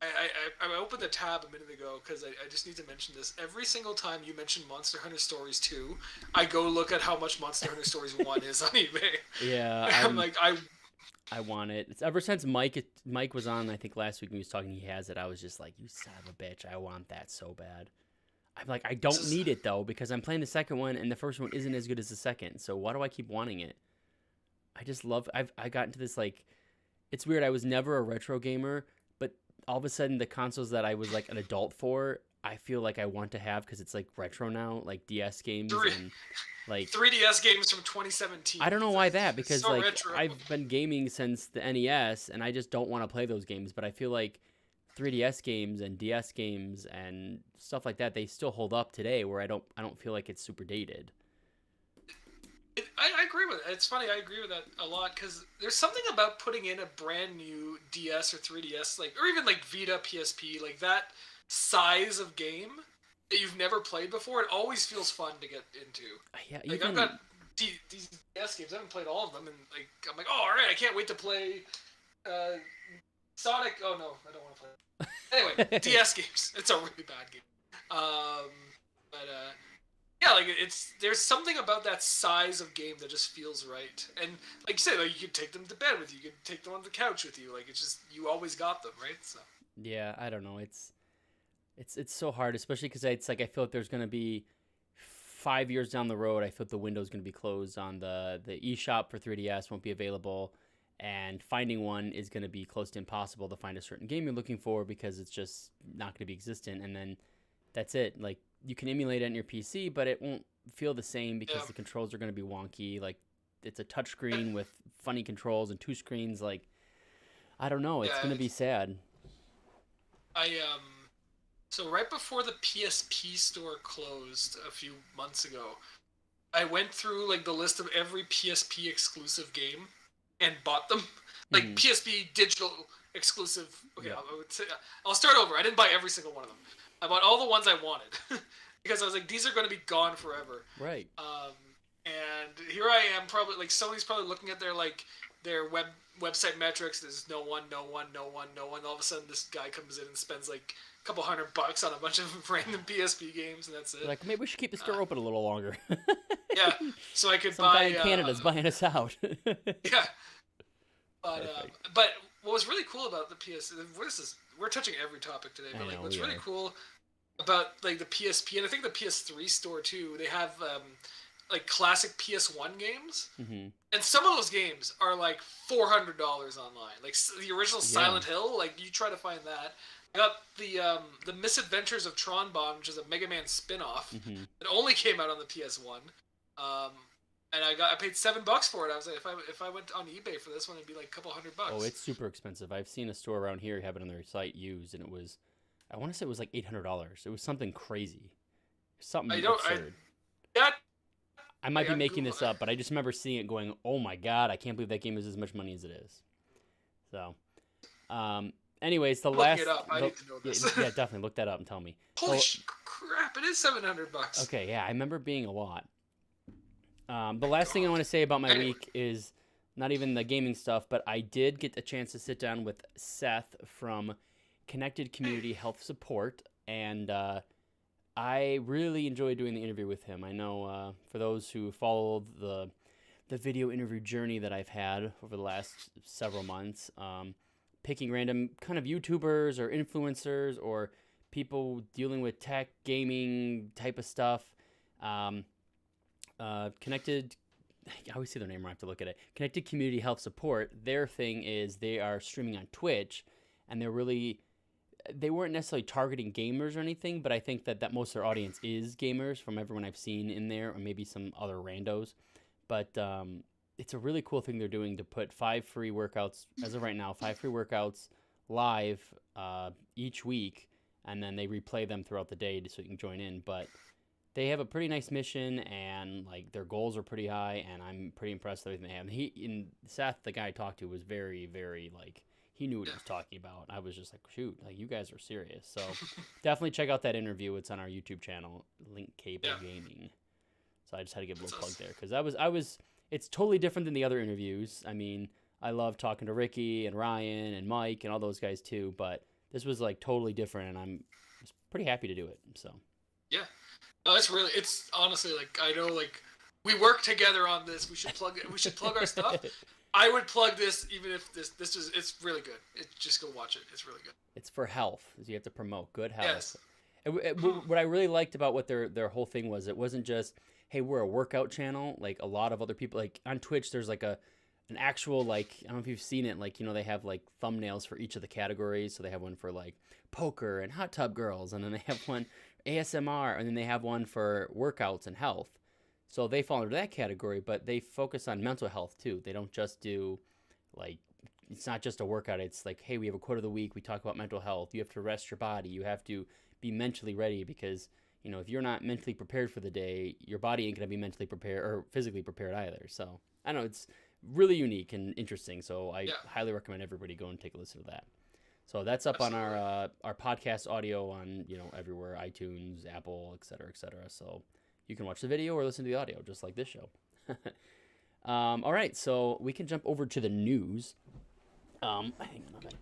[SPEAKER 2] I opened the tab a minute ago because I just need to mention this. Every single time you mention Monster Hunter Stories 2, I go look at how much Monster Hunter Stories 1 is on eBay.
[SPEAKER 1] Yeah,
[SPEAKER 2] I'm like,
[SPEAKER 1] I want it. It's ever since Mike was on, I think last week when he was talking, he has it. I was just like, you son of a bitch, I want that so bad. I'm like, I don't need it though because I'm playing the second one and the first one isn't as good as the second. So why do I keep wanting it? I just love. I got into this like, it's weird. I was never a retro gamer, but all of a sudden the consoles that I was like an adult for, I feel like I want to have because it's like retro now, like DS games and like
[SPEAKER 2] 3DS games from 2017.
[SPEAKER 1] I don't know why that because
[SPEAKER 2] so
[SPEAKER 1] like
[SPEAKER 2] retro.
[SPEAKER 1] I've been gaming since the NES and I just don't want to play those games, but I feel like 3DS games and DS games and stuff like that, they still hold up today where I don't feel like it's super dated.
[SPEAKER 2] I agree with it. It's funny. I agree with that a lot because there's something about putting in a brand new DS or 3DS, like, or even like Vita, PSP, like that size of game that you've never played before. It always feels fun to get into.
[SPEAKER 1] Yeah,
[SPEAKER 2] like
[SPEAKER 1] even...
[SPEAKER 2] I've got these DS games. I haven't played all of them, and like I'm like, oh, all right, I can't wait to play Sonic. Oh no, I don't want to play. Anyway, DS games. It's a really bad game. But yeah, like there's something about that size of game that just feels right. And like you said, like you could take them to bed with you, you could take them on the couch with you. Like it's just you always got them, right? So
[SPEAKER 1] yeah, I don't know. It's so hard, especially because it's like I feel like there's gonna be 5 years down the road. I feel like the window's gonna be closed on the eShop for 3DS won't be available, and finding one is gonna be close to impossible to find a certain game you're looking for because it's just not gonna be existent. And then that's it. Like you can emulate it on your PC, but it won't feel the same because the controls are going to be wonky. Like it's a touchscreen with funny controls and 2 screens. Like I don't know. It's going to be sad.
[SPEAKER 2] So right before the PSP store closed a few months ago, I went through like the list of every PSP exclusive game and bought them. Like PSP digital exclusive. Okay, I'll start over. I didn't buy every single one of them. I bought all the ones I wanted because I was like, these are going to be gone forever.
[SPEAKER 1] Right.
[SPEAKER 2] And here I am, probably like Sony's probably looking at their website metrics. There's no one. All of a sudden, this guy comes in and spends like a couple $100 on a bunch of random PSP games, and that's it.
[SPEAKER 1] Like maybe we should keep the store open a little longer.
[SPEAKER 2] Yeah, so I could
[SPEAKER 1] Some
[SPEAKER 2] buy.
[SPEAKER 1] guy in Canada's buying us out.
[SPEAKER 2] Yeah. But what was really cool about the PS, we're touching every topic today, but like what's really cool about like the PSP and I think the PS3 store too, they have like classic PS1 games, and some of those games are like $400 online. Like the original Silent Hill, like you try to find that. I got the Misadventures of Tron Bonne, which is a Mega Man spin-off that only came out on the PS1. And I paid $7 for it. I was like, if I went on eBay for this one, it'd be like a couple $100.
[SPEAKER 1] Oh, it's super expensive. I've seen a store around here have it on their site used, and it was, I want to say it was like $800. It was something crazy, something absurd. I might be making this up, but I just remember seeing it going, oh my god, I can't believe that game is as much money as it is. So, anyways, the last.
[SPEAKER 2] Look it up. I need to know this.
[SPEAKER 1] Yeah, definitely look that up and tell me.
[SPEAKER 2] Holy crap! It is $700.
[SPEAKER 1] Okay, yeah, I remember being a lot. The last thing I want to say about my week is not even the gaming stuff, but I did get a chance to sit down with Seth from Connected Community Health Support, and I really enjoyed doing the interview with him. I know for those who followed the video interview journey that I've had over the last several months, picking random kind of YouTubers or influencers or people dealing with tech, gaming type of stuff. Connected, I always say their name wrong, I have to look at it. Connected Community Health Support, their thing is they are streaming on Twitch, and they weren't necessarily targeting gamers or anything, but I think that most of their audience is gamers from everyone I've seen in there, or maybe some other randos. But it's a really cool thing they're doing to put 5 free workouts, as of right now, 5 free workouts live each week, and then they replay them throughout the day so you can join in. But they have a pretty nice mission, and like their goals are pretty high, and I'm pretty impressed with everything they have. And Seth, the guy I talked to, was very, very like he knew what he
[SPEAKER 2] Yeah.
[SPEAKER 1] was talking about. I was just like, shoot, like you guys are serious. So definitely check out that interview. It's on our YouTube channel, Link Cable
[SPEAKER 2] Yeah.
[SPEAKER 1] Gaming. So I just had to give a
[SPEAKER 2] That's
[SPEAKER 1] little plug
[SPEAKER 2] us.
[SPEAKER 1] there because I was. It's totally different than the other interviews. I mean, I love talking to Ricky and Ryan and Mike and all those guys too, but this was like totally different, and I'm just pretty happy to do it. So.
[SPEAKER 2] Yeah. No, it's honestly like I know like we work together on this. We should plug our stuff. I would plug this even if this is it's really good. Just go watch it. It's really good.
[SPEAKER 1] It's for health. You have to promote good health.
[SPEAKER 2] Yes.
[SPEAKER 1] What I really liked about what their whole thing was, it wasn't just, hey, we're a workout channel. Like a lot of other people, like on Twitch, there's like an actual, like, I don't know if you've seen it, like, they have like thumbnails for each of the categories. So they have one for like poker and hot tub girls, and then they have one ASMR, and then they have one for workouts and health. So they fall under that category, but they focus on mental health too. They don't just do like, it's not just a workout. It's like, hey, we have a quote of the week. We talk about mental health. You have to rest your body. You have to be mentally ready because, if you're not mentally prepared for the day, your body ain't going to be mentally prepared or physically prepared either. So I know it's really unique and interesting. So I highly recommend everybody go and take a listen to that. So that's up
[SPEAKER 2] Absolutely.
[SPEAKER 1] on our podcast audio on, everywhere, iTunes, Apple, et cetera, et cetera. So you can watch the video or listen to the audio, just like this show. All right, so we can jump over to the news. Hang on a minute.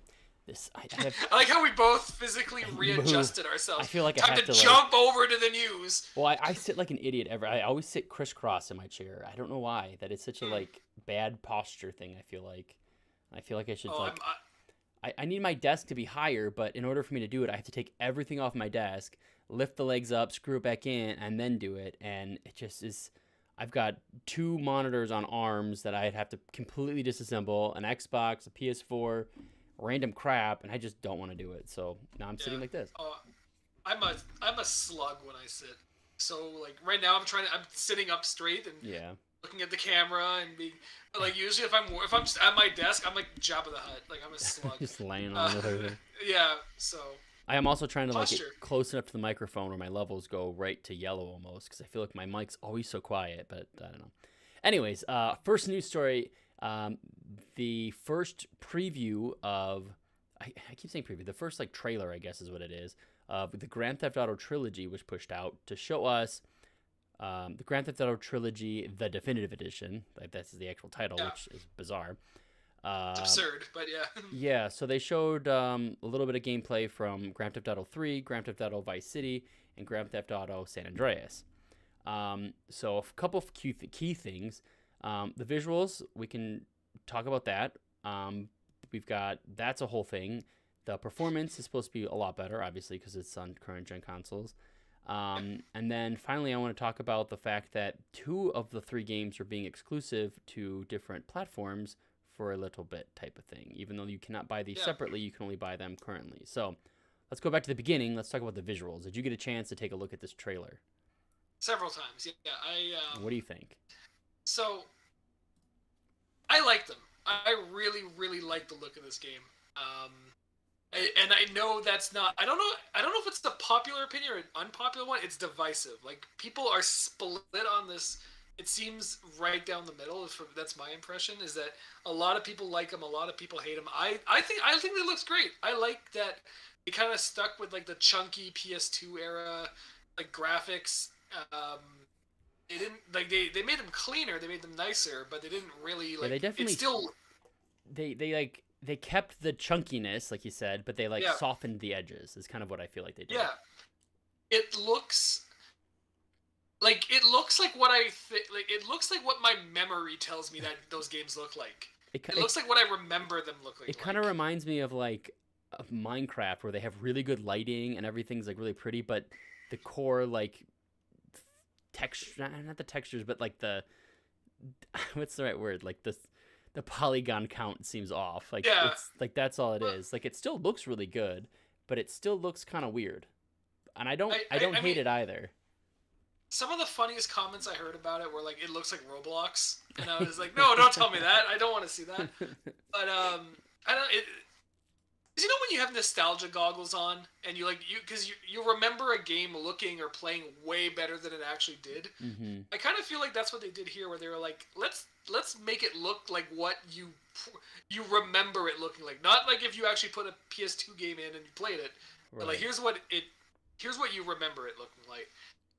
[SPEAKER 1] I have.
[SPEAKER 2] I like how we both physically readjusted
[SPEAKER 1] I
[SPEAKER 2] ourselves.
[SPEAKER 1] feel like I
[SPEAKER 2] Time
[SPEAKER 1] have
[SPEAKER 2] to
[SPEAKER 1] to
[SPEAKER 2] jump over to the news.
[SPEAKER 1] Well, I sit like an idiot. I always sit crisscross in my chair. I don't know why. That is such a like bad posture thing. I feel like I should
[SPEAKER 2] Oh,
[SPEAKER 1] like. I need my desk to be higher, but in order for me to do it, I have to take everything off my desk, lift the legs up, screw it back in, and then do it. And it just is. I've got two monitors on arms that I'd have to completely disassemble, an Xbox, a PS4, random crap, and I just don't want to do it. So now I'm sitting like this.
[SPEAKER 2] I'm a slug when I sit. So like right now I'm sitting up straight and
[SPEAKER 1] Yeah.
[SPEAKER 2] looking at the camera and being like usually if I'm just at my desk I'm like Jabba the Hutt, like I'm a slug.
[SPEAKER 1] Just laying on with everything.
[SPEAKER 2] Yeah, so
[SPEAKER 1] I am also trying to like
[SPEAKER 2] posture.
[SPEAKER 1] get close enough to the microphone where my levels go right to yellow almost because I feel like my mic's always so quiet, but I don't know. Anyways, first news story. The first preview of I keep saying preview. The first like trailer, I guess, is what it is, of the Grand Theft Auto Trilogy was pushed out to show us the Grand Theft Auto Trilogy, the Definitive Edition. Like that's the actual title, which is bizarre.
[SPEAKER 2] It's absurd, but yeah.
[SPEAKER 1] Yeah, so they showed a little bit of gameplay from Grand Theft Auto 3, Grand Theft Auto Vice City, and Grand Theft Auto San Andreas. So a couple of key things. The visuals, we can talk about that. That's a whole thing. The performance is supposed to be a lot better, obviously, because it's on current-gen consoles. And then finally, I want to talk about the fact that 2 of the 3 games are being exclusive to different platforms for a little bit type of thing. Even though you cannot buy these separately, you can only buy them currently. So let's go back to the beginning. Let's talk about the visuals. Did you get a chance to take a look at this trailer?
[SPEAKER 2] Several times, yeah.
[SPEAKER 1] What do you think?
[SPEAKER 2] So I like them. I really, really like the look of this game. And I know that's not. I don't know if it's the popular opinion or an unpopular one. It's divisive. Like people are split on this. It seems right down the middle. That's my impression. Is that a lot of people like them, a lot of people hate them. I think it looks great. I like that they kind of stuck with like the chunky PS2 era like graphics. They didn't like they made them cleaner. They made them nicer, but they didn't really like.
[SPEAKER 1] Yeah, they definitely
[SPEAKER 2] it's still.
[SPEAKER 1] They kept the chunkiness, like you said, but they like softened the edges. Is kind of what I feel like they did.
[SPEAKER 2] Yeah, it looks like what I think. Like it looks like what my memory tells me that those games look like. It looks like what I remember them look like.
[SPEAKER 1] It kind of reminds me of like of Minecraft, where they have really good lighting and everything's like really pretty, but the core like texture, not the textures, but like the what's the right word? Like the polygon count seems off. Like it's like that's all it is. Like it still looks really good, but it still looks kind of weird. And I don't hate it either.
[SPEAKER 2] Some of the funniest comments I heard about it were like, "It looks like Roblox," and I was like, "No, don't tell me that. I don't want to see that." But I don't. you know when you have nostalgia goggles on and you remember a game looking or playing way better than it actually did.
[SPEAKER 1] Mm-hmm.
[SPEAKER 2] I kind of feel like that's what they did here, where they were like, let's make it look like what you remember it looking like, not like if you actually put a PS2 game in and you played it, but like
[SPEAKER 1] Right.
[SPEAKER 2] here's what you remember it looking like.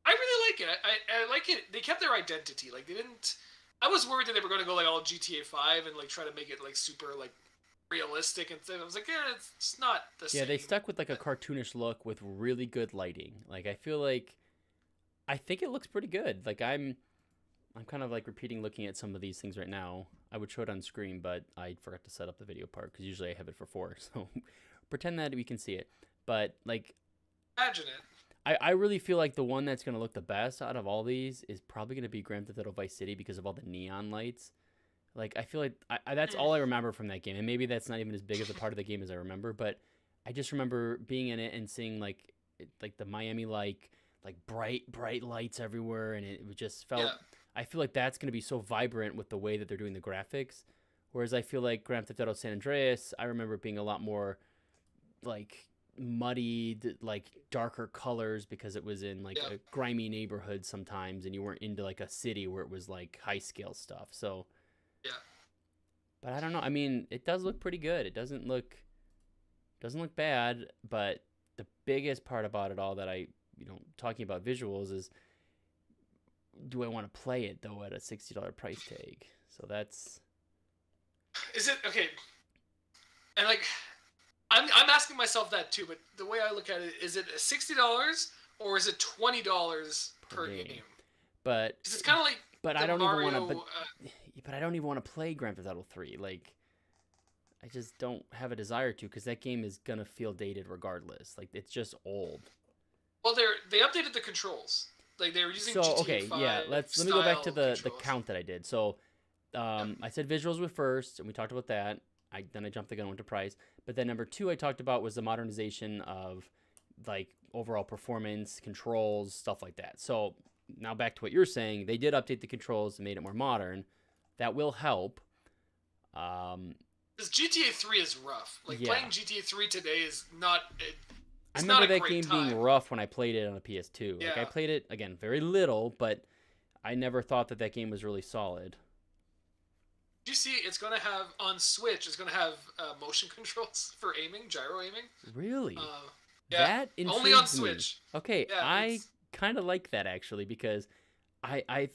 [SPEAKER 2] I really like it. I like it. They kept their identity. Like they didn't. I was worried that they were going to go like all GTA 5 and like try to make it like super like realistic and stuff. I was like, yeah, it's not the
[SPEAKER 1] Yeah,
[SPEAKER 2] same.
[SPEAKER 1] they stuck with like a cartoonish look with really good lighting. Like I feel like I think it looks pretty good. Like I'm kind of like repeating looking at some of these things right now. I would show it on screen, but I forgot to set up the video part because usually I have it for 4. So pretend that we can see it. But like
[SPEAKER 2] Imagine it.
[SPEAKER 1] I really feel like the one that's going to look the best out of all these is probably going to be Grand Theft Auto Vice City because of all the neon lights. Like I feel like that's all I remember from that game, and maybe that's not even as big of a part of the game as I remember. But I just remember being in it and seeing like the Miami like bright lights everywhere, and it just felt.
[SPEAKER 2] Yeah.
[SPEAKER 1] I feel like that's going to be so vibrant with the way that they're doing the graphics, whereas I feel like Grand Theft Auto San Andreas, I remember it being a lot more like muddied, like darker colors because it was in like
[SPEAKER 2] Yeah.
[SPEAKER 1] a grimy neighborhood sometimes, and you weren't into like a city where it was like high scale stuff. So.
[SPEAKER 2] Yeah.
[SPEAKER 1] But I don't know. I mean, it does look pretty good. It doesn't look bad, but the biggest part about it all that talking about visuals is do I want to play it though at a $60 price tag? So that's
[SPEAKER 2] Is it okay? And like, I'm asking myself that too. But the way I look at it, is it $60 or is it $20
[SPEAKER 1] per
[SPEAKER 2] per
[SPEAKER 1] game.
[SPEAKER 2] game?
[SPEAKER 1] But
[SPEAKER 2] Because it's kind of like
[SPEAKER 1] but
[SPEAKER 2] the
[SPEAKER 1] I don't
[SPEAKER 2] Mario.
[SPEAKER 1] even want to but I don't even want to play Grand Theft Auto 3. Like I just don't have a desire to because that game is gonna feel dated regardless. Like it's just old.
[SPEAKER 2] Well, they updated the controls. Like they were using
[SPEAKER 1] So
[SPEAKER 2] GTA
[SPEAKER 1] okay,
[SPEAKER 2] 5
[SPEAKER 1] yeah. Let me go back to the
[SPEAKER 2] controls.
[SPEAKER 1] count that I did. So I said visuals were first, and we talked about that. Then I jumped the gun and went to price. But then number 2 I talked about was the modernization of like overall performance, controls, stuff like that. So now back to what you're saying. They did update the controls and made it more modern. That will help.
[SPEAKER 2] Because GTA 3 is rough. Like
[SPEAKER 1] Yeah.
[SPEAKER 2] playing GTA 3 today is not.
[SPEAKER 1] I
[SPEAKER 2] It's
[SPEAKER 1] remember
[SPEAKER 2] not a
[SPEAKER 1] that
[SPEAKER 2] great
[SPEAKER 1] game
[SPEAKER 2] time.
[SPEAKER 1] being rough when I played it on a PS2. Like I
[SPEAKER 2] Yeah.
[SPEAKER 1] played it again very little, but I never thought that game was really solid.
[SPEAKER 2] You see, it's gonna have on Switch. It's gonna have motion controls for aiming, gyro aiming.
[SPEAKER 1] Really?
[SPEAKER 2] Yeah,
[SPEAKER 1] That intrigues
[SPEAKER 2] only on
[SPEAKER 1] me.
[SPEAKER 2] Switch.
[SPEAKER 1] Okay,
[SPEAKER 2] Yeah,
[SPEAKER 1] I kind of like that actually because I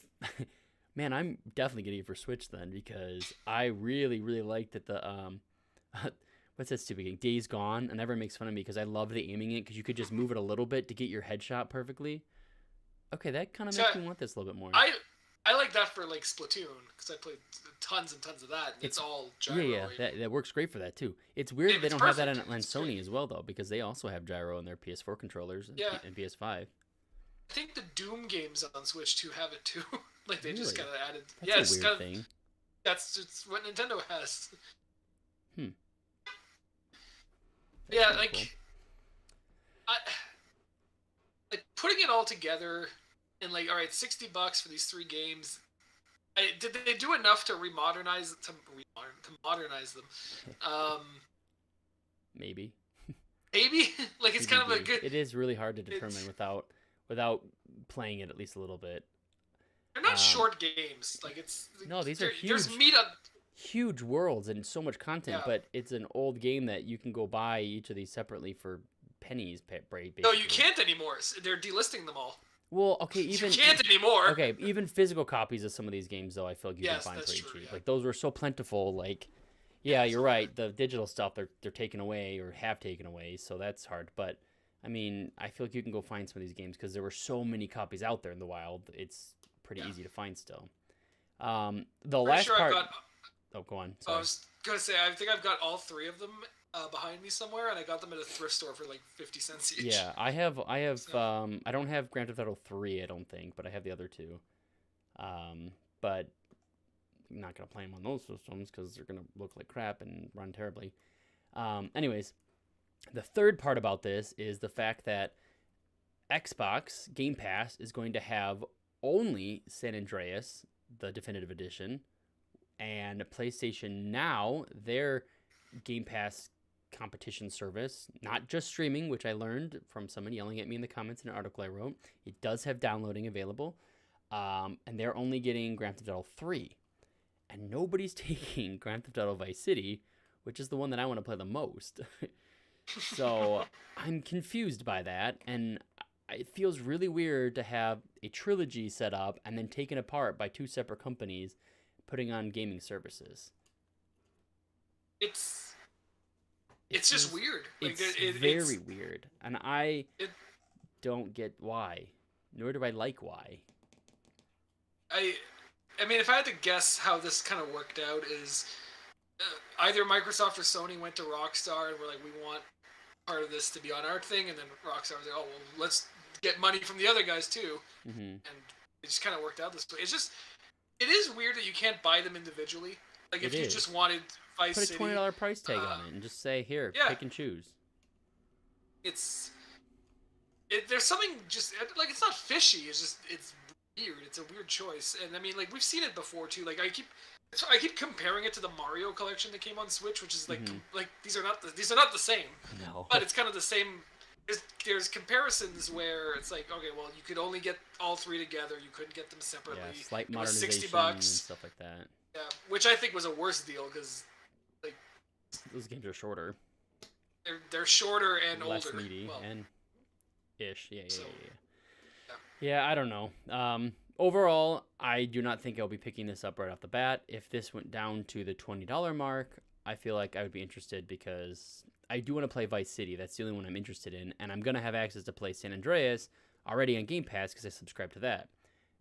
[SPEAKER 1] man, I'm definitely getting it for Switch then because I really liked that the what's that stupid game? Days Gone. And everyone makes fun of me because I love the aiming it because you could just move it a little bit to get your headshot perfectly. Okay, that kind of
[SPEAKER 2] So
[SPEAKER 1] makes me want this a little bit more.
[SPEAKER 2] I like that for like Splatoon because I played tons and tons of that. And it's all gyro.
[SPEAKER 1] Yeah,
[SPEAKER 2] aiming.
[SPEAKER 1] that works great for that too. It's weird
[SPEAKER 2] Yeah,
[SPEAKER 1] they
[SPEAKER 2] it's
[SPEAKER 1] don't have that
[SPEAKER 2] perfect.
[SPEAKER 1] on
[SPEAKER 2] It's
[SPEAKER 1] Sony
[SPEAKER 2] great.
[SPEAKER 1] as well though because they also have gyro in their PS4 controllers
[SPEAKER 2] Yeah.
[SPEAKER 1] and PS5.
[SPEAKER 2] I think the Doom games on Switch too have it too. Like they just
[SPEAKER 1] Really?
[SPEAKER 2] kind of added.
[SPEAKER 1] That's
[SPEAKER 2] Yeah,
[SPEAKER 1] a
[SPEAKER 2] it's
[SPEAKER 1] weird
[SPEAKER 2] kind of
[SPEAKER 1] thing.
[SPEAKER 2] that's just what Nintendo has.
[SPEAKER 1] Hmm.
[SPEAKER 2] Yeah,
[SPEAKER 1] kinda
[SPEAKER 2] like
[SPEAKER 1] cool.
[SPEAKER 2] I like putting it all together and like all right, $60 for these 3 games. Did they do enough to modernize them?
[SPEAKER 1] Maybe.
[SPEAKER 2] Maybe like it's kind of a
[SPEAKER 1] TBD.
[SPEAKER 2] good.
[SPEAKER 1] It is really hard to determine
[SPEAKER 2] It's-
[SPEAKER 1] without playing it at least a little bit.
[SPEAKER 2] They're not
[SPEAKER 1] Um,
[SPEAKER 2] short games. Like it's
[SPEAKER 1] No, these are
[SPEAKER 2] There's
[SPEAKER 1] huge.
[SPEAKER 2] meat on.
[SPEAKER 1] Huge worlds and so much content,
[SPEAKER 2] Yeah.
[SPEAKER 1] but it's an old game that you can go buy each of these separately for pennies, basically.
[SPEAKER 2] No, you can't anymore. They're delisting them all.
[SPEAKER 1] Well, okay, even
[SPEAKER 2] you can't anymore.
[SPEAKER 1] okay, even physical copies of some of these games, though, I feel like you
[SPEAKER 2] Yes,
[SPEAKER 1] can find
[SPEAKER 2] that's
[SPEAKER 1] pretty
[SPEAKER 2] true,
[SPEAKER 1] cheap.
[SPEAKER 2] yeah.
[SPEAKER 1] Like those were so plentiful. Like, yeah, you're right. The digital stuff they're taken away or have taken away, so that's hard. But I mean, I feel like you can go find some of these games because there were so many copies out there in the wild. It's pretty easy to find still. The
[SPEAKER 2] Pretty
[SPEAKER 1] last
[SPEAKER 2] sure
[SPEAKER 1] part.
[SPEAKER 2] I've got.
[SPEAKER 1] Oh, go on.
[SPEAKER 2] I
[SPEAKER 1] Sorry.
[SPEAKER 2] was gonna say I think I've got all 3 of them behind me somewhere, and I got them at a thrift store for like 50 cents each.
[SPEAKER 1] Yeah, I have.
[SPEAKER 2] So-
[SPEAKER 1] I don't have Grand Theft Auto 3, I don't think, but I have the other 2. But I'm not gonna play them on those systems because they're gonna look like crap and run terribly. Anyways, the third part about this is the fact that Xbox Game Pass is going to have only San Andreas, the definitive edition, and PlayStation Now, their Game Pass competition service, not just streaming, which I learned from someone yelling at me in the comments in an article I wrote. It does have downloading available, and they're only getting Grand Theft Auto 3. And nobody's taking Grand Theft Auto Vice City, which is the one that I want to play the most. So I'm confused by that, and it feels really weird to have a trilogy set up and then taken apart by two separate companies putting on gaming services.
[SPEAKER 2] It's just weird.
[SPEAKER 1] It's very weird, and I don't get why, nor do I like why.
[SPEAKER 2] I mean, if I had to guess how this kind of worked out is either Microsoft or Sony went to Rockstar and were like, we want part of this to be on our thing, and then Rockstar was like, oh, well, let's get money from the other guys too. Mm-hmm. And it just kind of worked out this way. It is weird that you can't buy them individually. Like, if you just wanted Vice City...
[SPEAKER 1] Put a $20 price tag on it and just say, here, pick and choose.
[SPEAKER 2] There's something just... Like, it's not fishy. It's weird. It's a weird choice. And, I mean, like, we've seen it before, too. Like, I keep comparing it to the Mario collection that came on Switch, which is, like, like these are not the same. No. But it's kind of the same... There's comparisons where it's like, okay, well, you could only get all three together. You couldn't get them separately.
[SPEAKER 1] Yeah, slight modernization
[SPEAKER 2] $60
[SPEAKER 1] and stuff like that.
[SPEAKER 2] Yeah, which I think was a worse deal because, like,
[SPEAKER 1] those games are shorter.
[SPEAKER 2] They're shorter and
[SPEAKER 1] less
[SPEAKER 2] older.
[SPEAKER 1] Meaty and ish. Yeah, I don't know. Overall, I do not think I'll be picking this up right off the bat. If this went down to the $20 mark, I feel like I would be interested because I do want to play Vice City. That's the only one I'm interested in, and I'm gonna have access to play San Andreas already on Game Pass because I subscribe to that.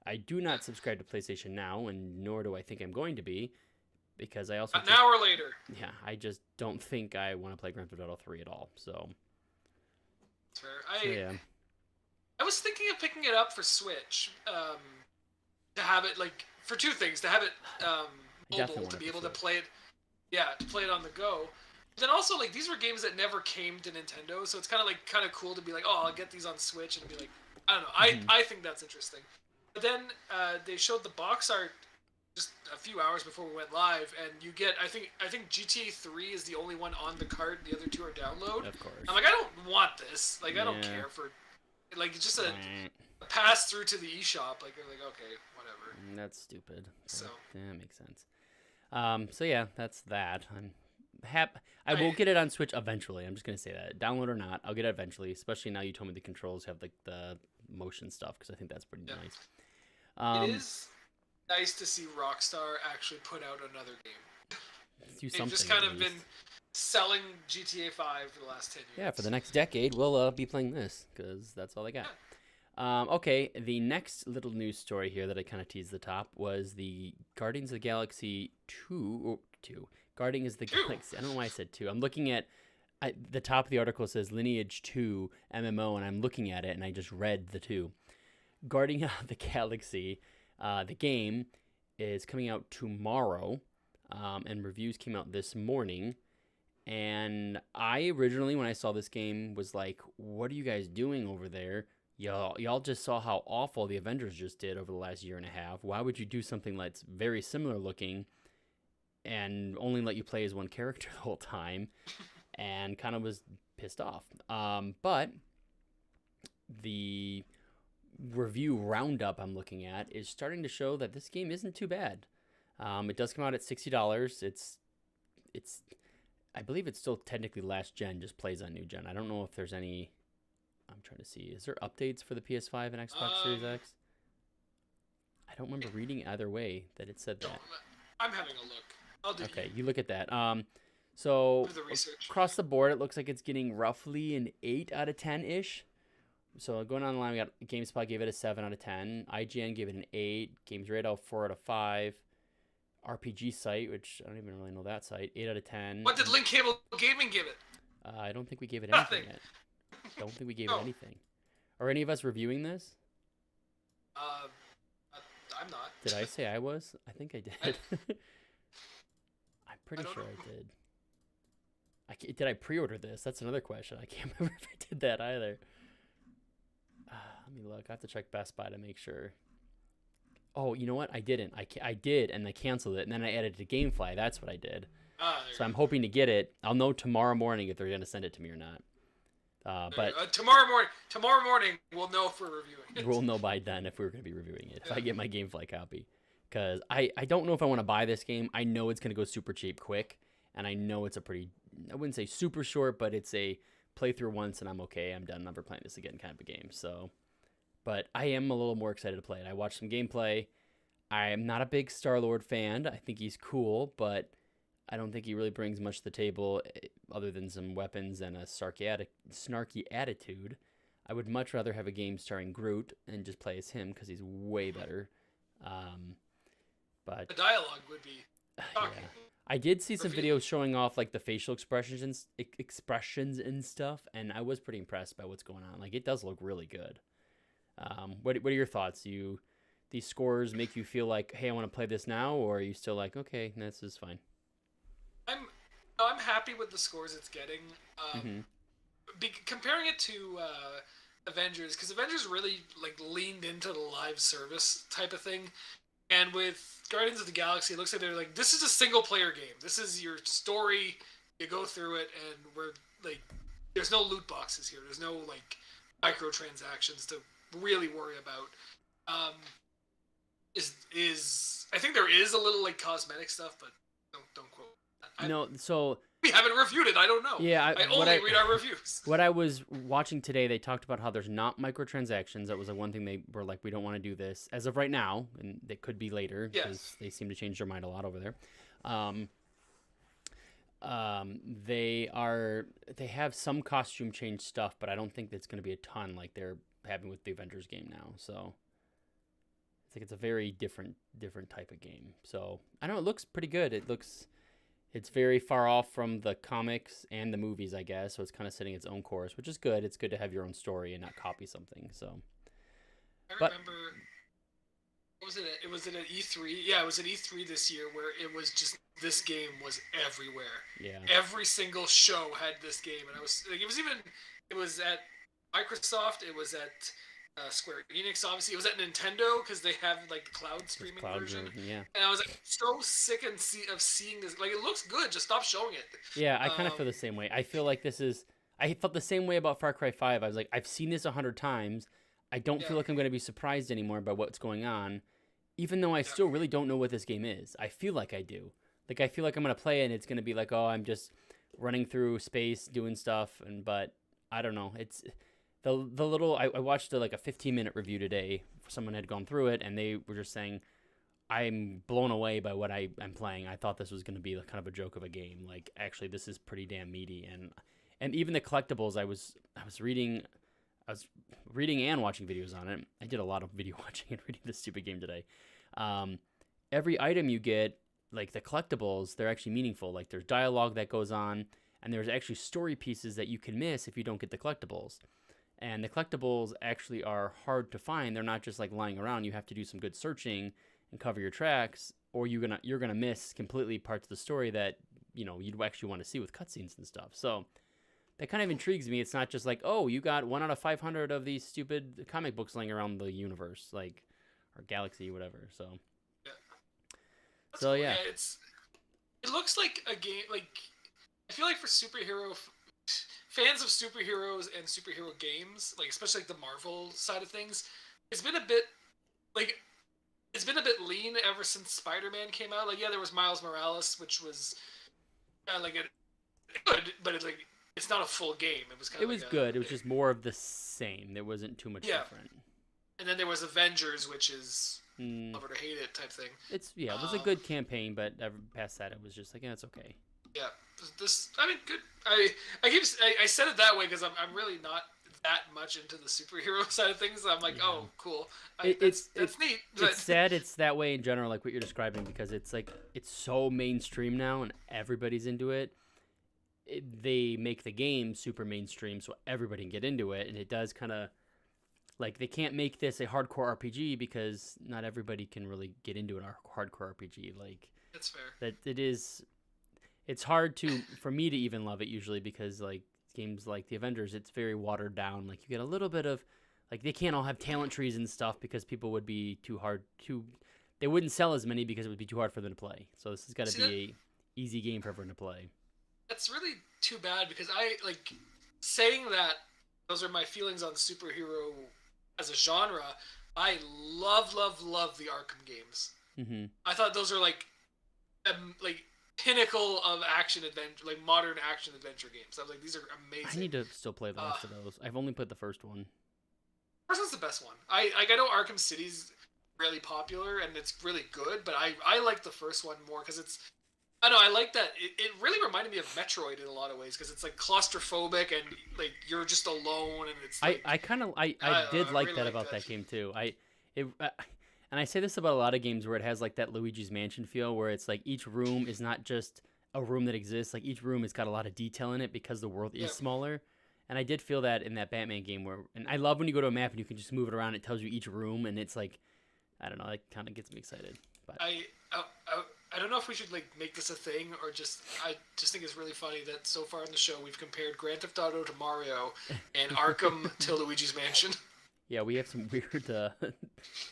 [SPEAKER 1] I do not subscribe to PlayStation Now, and nor do I think I'm going to be, because I also...
[SPEAKER 2] An hour later.
[SPEAKER 1] Yeah, I just don't think I want to play Grand Theft Auto 3 at all, so...
[SPEAKER 2] That's fair. I was thinking of picking it up for Switch, to have it, like, for two things. To have it mobile, to be able to play it... Yeah, to play it on the go. But then also, like, these were games that never came to Nintendo, so it's kind of cool to be like, oh, I'll get these on Switch, and be like... I don't know. I think that's interesting. But then they showed the box art just a few hours before we went live, and you get I think GTA 3 is the only one on the cart. The other two are download.
[SPEAKER 1] Of course.
[SPEAKER 2] I'm like, I don't want this. Like, I don't care for, like, it's just a pass through to the eShop. Like, they're like, okay, whatever.
[SPEAKER 1] That's stupid.
[SPEAKER 2] So
[SPEAKER 1] that makes sense. So yeah, that's that. I will get it on Switch eventually. I'm just gonna say that, download or not, I'll get it eventually. Especially now you told me the controls have like the motion stuff, because I think that's pretty nice.
[SPEAKER 2] It is nice to see Rockstar actually put out another game. They've just kind of been selling GTA 5 for the last 10 years.
[SPEAKER 1] Yeah, for the next decade, we'll be playing this, because that's all they got. Okay, the next little news story here that I kind of teased the top was the Guardians of the Galaxy 2. Guardians of the Galaxy. I don't know why I said 2. I'm looking at... the top of the article says Lineage 2 MMO, and I'm looking at it, and I just read the 2. Guardian of the Galaxy, the game, is coming out tomorrow, and reviews came out this morning. And I originally, when I saw this game, was like, what are you guys doing over there? Y'all just saw how awful the Avengers just did over the last year and a half. Why would you do something that's very similar looking and only let you play as one character the whole time? And kind of was pissed off. But the review roundup I'm looking at is starting to show that this game isn't too bad. It does come out at $60. It's I believe it's still technically last gen, just plays on new gen. I don't know if there's any... I'm trying to see. Is there updates for the PS5 and Xbox Series X? I don't remember reading either way that it said that.
[SPEAKER 2] I'm having a look. I'll do
[SPEAKER 1] Okay, you look at that. So across the board, it looks like it's getting roughly an 8 out of 10-ish. So going online, we got GameSpot gave it a 7 out of 10. IGN gave it an 8. Games Radar 4 out of 5. RPG site, which I don't even really know that site, 8 out of 10.
[SPEAKER 2] What did Link Cable Gaming give it?
[SPEAKER 1] I don't think we gave it anything yet. Don't think we gave it anything. Are any of us reviewing this?
[SPEAKER 2] I'm not.
[SPEAKER 1] Did I say I was? I think I did. I'm pretty sure I did. Did I pre-order this? That's another question. I can't remember if I did that either. Let me look. I have to check Best Buy to make sure. Oh, you know what? I didn't. I did, and I canceled it, and then I added it to Gamefly. That's what I did.
[SPEAKER 2] There
[SPEAKER 1] So
[SPEAKER 2] you
[SPEAKER 1] I'm hoping to get it. I'll know tomorrow morning if they're going to send it to me or not.
[SPEAKER 2] go.
[SPEAKER 1] But
[SPEAKER 2] Tomorrow morning, we'll know if we're reviewing it.
[SPEAKER 1] we'll know by then if we're going to be reviewing it. If
[SPEAKER 2] Yeah.
[SPEAKER 1] I get my Gamefly copy. Because I don't know if I want to buy this game. I know it's going to go super cheap quick. And I know it's a pretty, I wouldn't say super short, but it's a playthrough once and I'm okay. I'm done never playing this again kind of a game. So, but I am a little more excited to play it. I watched some gameplay. I am not a big Star-Lord fan. I think he's cool, but I don't think he really brings much to the table other than some weapons and a snarky attitude. I would much rather have a game starring Groot and just play as him because he's way better. But
[SPEAKER 2] The dialogue would be shocking.
[SPEAKER 1] yeah. I did see some videos showing off like the facial expressions and stuff, and I was pretty impressed by what's going on. Like it does look really good. What are your thoughts? These scores make you feel like, hey, I want to play this now, or are you still like, okay, this is fine?
[SPEAKER 2] I'm happy with the scores it's getting. Comparing it to Avengers, because Avengers really like leaned into the live service type of thing. And with Guardians of the Galaxy, it looks like they're like, this is a single player game. This is your story. You go through it, and we're like, there's no loot boxes here. There's no like microtransactions to really worry about. I think there is a little like cosmetic stuff, but don't quote that.
[SPEAKER 1] No, so
[SPEAKER 2] We haven't reviewed it. I don't know.
[SPEAKER 1] yeah,
[SPEAKER 2] I only read our reviews.
[SPEAKER 1] What I was watching today, they talked about how there's not microtransactions. That was like one thing they were like, we don't want to do this as of right now, and it could be later because they seem to change their mind a lot over there. They have some costume change stuff, but I don't think that's going to be a ton like they're having with the Avengers game now. So it's like it's a very different type of game. So I know it looks pretty good. It's very far off from the comics and the movies, I guess. So it's kind of setting its own course, which is good. It's good to have your own story and not copy something. So
[SPEAKER 2] I remember. What was it? It was at E3. Yeah, it was at E3 this year where it was just this game was everywhere.
[SPEAKER 1] Yeah.
[SPEAKER 2] Every single show had this game, and I was like, it was at Microsoft. It was at Square Enix, obviously. It was at Nintendo because they have like the cloud streaming version.
[SPEAKER 1] Yeah.
[SPEAKER 2] And I was like so sick of seeing this. Like it looks good. Just stop showing it.
[SPEAKER 1] Yeah, I kind of feel the same way. I feel like I felt the same way about Far Cry 5. I was like, I've seen this 100 times. I don't feel like I'm going to be surprised anymore by what's going on, even though I still really don't know what this game is. I feel like I do. Like I feel like I'm going to play it and it's going to be like, oh, I'm just running through space doing stuff, but I don't know. It's the little I watched like a 15-minute review today. Someone had gone through it and they were just saying, I'm blown away by what I'm playing. I thought this was going to be kind of a joke of a game. Like actually, this is pretty damn meaty, and even the collectibles. I was reading and watching videos on it. I did a lot of video watching and reading this stupid game today. Every item you get, like the collectibles, they're actually meaningful. Like there's dialogue that goes on, and there's actually story pieces that you can miss if you don't get the collectibles. And the collectibles actually are hard to find. They're not just like lying around. You have to do some good searching and cover your tracks, or you're gonna miss completely parts of the story that you'd actually want to see with cutscenes and stuff. So that kind of intrigues me. It's not just like, oh, you got 1 out of 500 of these stupid comic books laying around the universe, like, or galaxy, whatever. So
[SPEAKER 2] cool. Yeah, it looks like a game. Like I feel like for fans of superheroes and superhero games, like especially like the Marvel side of things, it's been a bit lean ever since Spider-Man came out. Like there was Miles Morales, which was like good, but it's not a full game. It was
[SPEAKER 1] good. It was just more of the same. There wasn't too much different. And
[SPEAKER 2] then there was Avengers, which is love it or hate it type thing.
[SPEAKER 1] It was a good campaign, but past that, it was just like, yeah, it's okay.
[SPEAKER 2] Yeah, good. I said it that way because I'm really not that much into the superhero side of things. I'm like, oh, cool. It's neat. But...
[SPEAKER 1] It's sad it's that way in general, like what you're describing, because it's like it's so mainstream now and everybody's into it. They make the game super mainstream so everybody can get into it, and it does kind of like they can't make this a hardcore RPG because not everybody can really get into an hardcore RPG. Like
[SPEAKER 2] that's fair.
[SPEAKER 1] That it is. It's hard for me to even love it usually because like games like the Avengers, it's very watered down. Like you get a little bit of like they can't all have talent trees and stuff because people would be they wouldn't sell as many because it would be too hard for them to play. So this has got to be easy game for everyone to play.
[SPEAKER 2] That's really too bad because I like saying that those are my feelings on superhero as a genre. I love the Arkham games.
[SPEAKER 1] Hmm.
[SPEAKER 2] I thought those are like pinnacle of action adventure, like modern action adventure games. I was like, these are
[SPEAKER 1] I
[SPEAKER 2] amazing.
[SPEAKER 1] need to still play the
[SPEAKER 2] Uh,
[SPEAKER 1] rest of those. I've only played the first one.
[SPEAKER 2] First one's the best one. I know Arkham City's really popular and it's really good, but I like the first one more because it's I don't know. I like that. It really reminded me of Metroid in a lot of ways because it's like claustrophobic and like you're just alone and it's like
[SPEAKER 1] I kind of I did
[SPEAKER 2] I
[SPEAKER 1] like
[SPEAKER 2] really
[SPEAKER 1] that
[SPEAKER 2] like
[SPEAKER 1] about
[SPEAKER 2] that.
[SPEAKER 1] that game too. It and I say this about a lot of games where it has like that Luigi's Mansion feel, where it's like each room is not just a room that exists. Like each room has got a lot of detail in it because the world
[SPEAKER 2] Yeah,
[SPEAKER 1] is smaller. And I did feel that in that Batman game where, and I love when you go to a map and you can just move it around. It tells you each room, and it's like, I don't know, it kind of gets me excited. But
[SPEAKER 2] I don't know if we should like make this a thing or just I just think it's really funny that so far in the show we've compared Grand Theft Auto to Mario and Arkham to Luigi's Mansion.
[SPEAKER 1] yeah, we have some weird
[SPEAKER 2] No,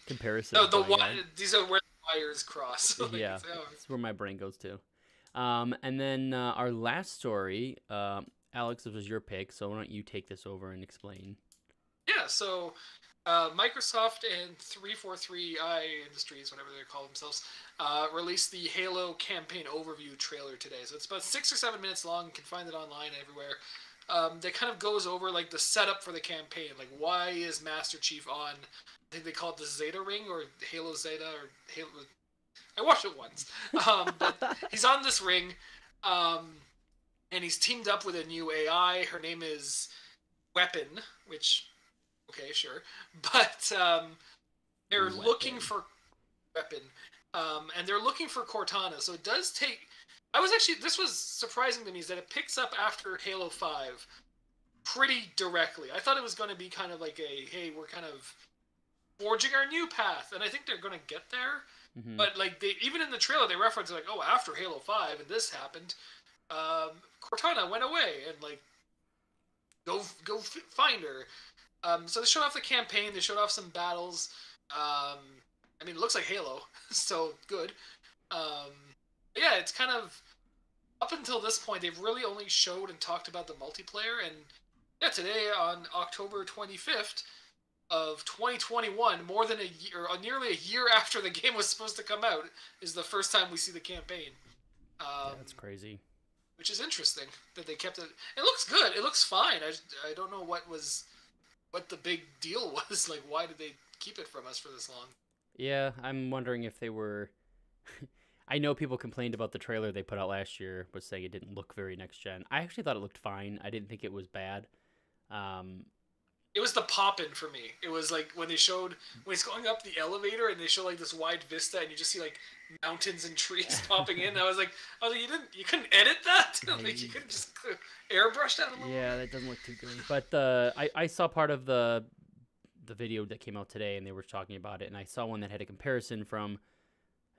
[SPEAKER 1] comparisons going on.
[SPEAKER 2] these are where the wires cross. Like
[SPEAKER 1] Yeah,
[SPEAKER 2] oh,
[SPEAKER 1] that's where my brain goes to. And then our last story, Alex, this was your pick, so why don't you take this over and explain?
[SPEAKER 2] yeah, so Microsoft and 343i Industries, whatever they call themselves, released the Halo campaign overview trailer today. So it's about 6 or 7 minutes long. You can find it online everywhere. That kind of goes over like the setup for the campaign. Like why is Master Chief on? I think they call it the Zeta Ring or Halo Zeta or Halo. I watched it once, but he's on this ring, um, and he's teamed up with a new AI. Her name is Weapon, which okay, sure, but they're looking
[SPEAKER 1] Weapon.
[SPEAKER 2] for Weapon, and they're looking for Cortana. So it does take. I was actually this was surprising to me is that it picks up after Halo 5 pretty directly. I thought it was going to be kind of like a hey, we're kind of forging our new path, and I think they're going to get there.
[SPEAKER 1] Hmm.
[SPEAKER 2] But like they even in the trailer they reference like oh after Halo 5 and this happened, Cortana went away and like go find her. So they showed off the campaign. They showed off some battles. I mean, it looks like Halo, so good. Um, yeah, it's kind of up until this point they've really only showed and talked about the multiplayer. And yeah, today on October 25th of 2021, more than a year, or nearly a year after the game was supposed to come out, is the first time we see the campaign.
[SPEAKER 1] Yeah,
[SPEAKER 2] Um,
[SPEAKER 1] that's crazy.
[SPEAKER 2] which is interesting that they kept it. It looks good. It looks fine. I don't know what the big deal was. Like, why did they keep it from us for this long?
[SPEAKER 1] Yeah, I'm wondering if they were. I know people complained about the trailer they put out last year, was saying it didn't look very next gen. I actually thought it looked fine. I didn't think it was bad. Um,
[SPEAKER 2] It was the pop in for me. It was like when he's going up the elevator and they show like this wide vista and you just see like mountains and trees popping in. You couldn't edit that. Like you couldn't just airbrush that a little
[SPEAKER 1] yeah,
[SPEAKER 2] bit.
[SPEAKER 1] that doesn't look too good. But I saw part of the video that came out today, and they were talking about it, and I saw one that had a comparison from.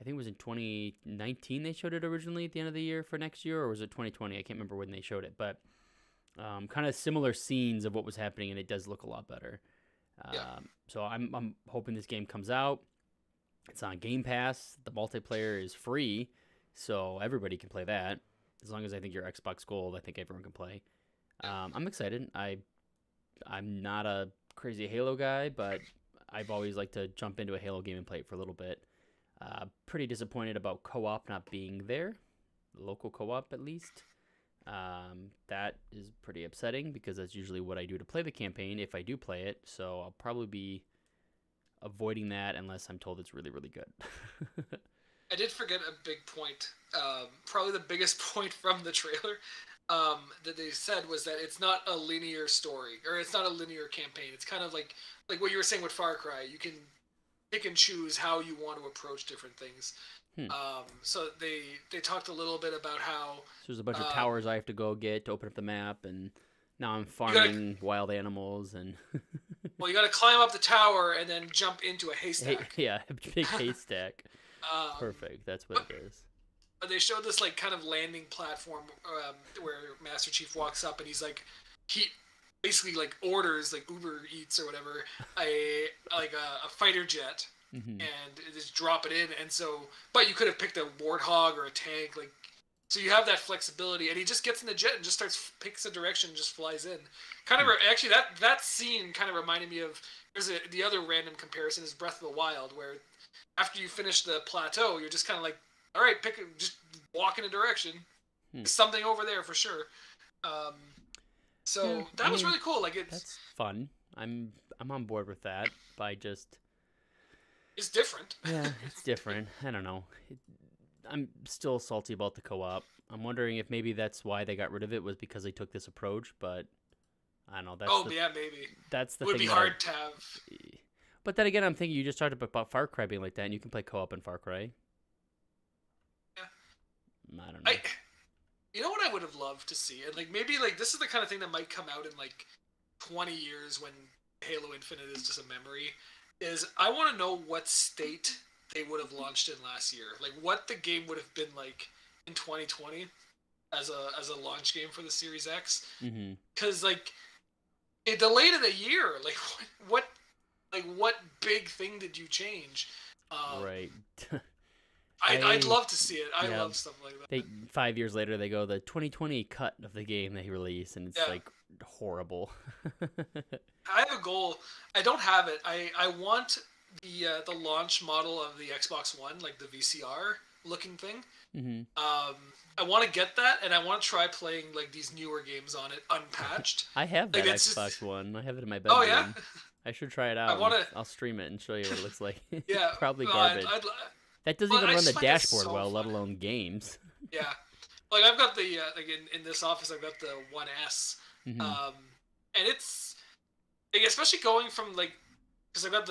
[SPEAKER 1] I think it was in 2019 they showed it originally at the end of the year for next year, or was it 2020? I can't remember when they showed it, but kind of similar scenes of what was happening, and it does look a lot better.
[SPEAKER 2] Yeah.
[SPEAKER 1] So I'm hoping this game comes out. It's on Game Pass. The multiplayer is free, so everybody can play that. As long as I think you're Xbox Gold, I think everyone can play. I'm excited. I'm not a crazy Halo guy, but I've always liked to jump into a Halo game and play it for a little bit. Pretty disappointed about co-op not being there, local co-op at least. That is pretty upsetting because that's usually what I do to play the campaign if I do play it. So I'll probably be avoiding that unless I'm told it's really, really good.
[SPEAKER 2] I did forget a big point. Probably the biggest point from the trailer that they said was that it's not a linear story or it's not a linear campaign. It's kind of like what you were saying with Far Cry. You can pick and choose how you want to approach different things.
[SPEAKER 1] Hmm.
[SPEAKER 2] So they talked a little bit about how
[SPEAKER 1] So there's a bunch of towers I have to go get to open up the map, and now I'm
[SPEAKER 2] gotta,
[SPEAKER 1] farming wild animals and
[SPEAKER 2] well, you got to climb up the tower and then jump into a haystack.
[SPEAKER 1] yeah, big haystack.
[SPEAKER 2] Um,
[SPEAKER 1] Perfect. That's what
[SPEAKER 2] but,
[SPEAKER 1] it is.
[SPEAKER 2] but they showed this like kind of landing platform where Master Chief walks up and he basically like orders like Uber Eats or whatever a fighter jet
[SPEAKER 1] Mm-hmm.
[SPEAKER 2] and just drop it in. And so, but you could have picked a warthog or a tank. Like So you have that flexibility, and he just gets in the jet and just picks a direction, and just flies in. Actually, that scene kind of reminded me of the other random comparison is Breath of the Wild, where after you finish the plateau, you're just kind of like, all right, just walk in a direction. There's something over there for sure. So that was really cool. Like
[SPEAKER 1] that's fun. I'm on board with that.
[SPEAKER 2] It's different.
[SPEAKER 1] Yeah, it's different. I don't know. I'm still salty about the co-op. I'm wondering if maybe that's why they got rid of it, was because they took this approach, but I don't know.
[SPEAKER 2] Maybe.
[SPEAKER 1] That's the
[SPEAKER 2] thing. It would
[SPEAKER 1] be
[SPEAKER 2] hard to have.
[SPEAKER 1] But then again, I'm thinking you just talked about Far Cry being like that, and you can play co-op in Far Cry.
[SPEAKER 2] Yeah.
[SPEAKER 1] I don't know.
[SPEAKER 2] You know what I would have loved to see? And like maybe like this is the kind of thing that might come out in like 20 years when Halo Infinite is just a memory. Is I want to know what state they would have launched in last year. Like what the game would have been like in 2020 as a launch game for the Series X. Because like it delayed it a year. Like what big thing did you change?
[SPEAKER 1] Right.
[SPEAKER 2] I'd love to see it. I love stuff like that.
[SPEAKER 1] 5 years later, they go the 2020 cut of the game they release, and it's like horrible.
[SPEAKER 2] I have a goal. I don't have it. I want the launch model of the Xbox One, like the VCR looking thing. I want to get that, and I want to try playing like these newer games on it unpatched.
[SPEAKER 1] I have that Xbox One. I have it in my bedroom. Oh yeah. I should try it out. I'll stream it and show you what it looks like.
[SPEAKER 2] Yeah.
[SPEAKER 1] Probably garbage. That doesn't even run the dashboard well, let alone games.
[SPEAKER 2] Yeah, like I've got the like in this office, I've got the 1S, and it's like, especially going from like, because I've got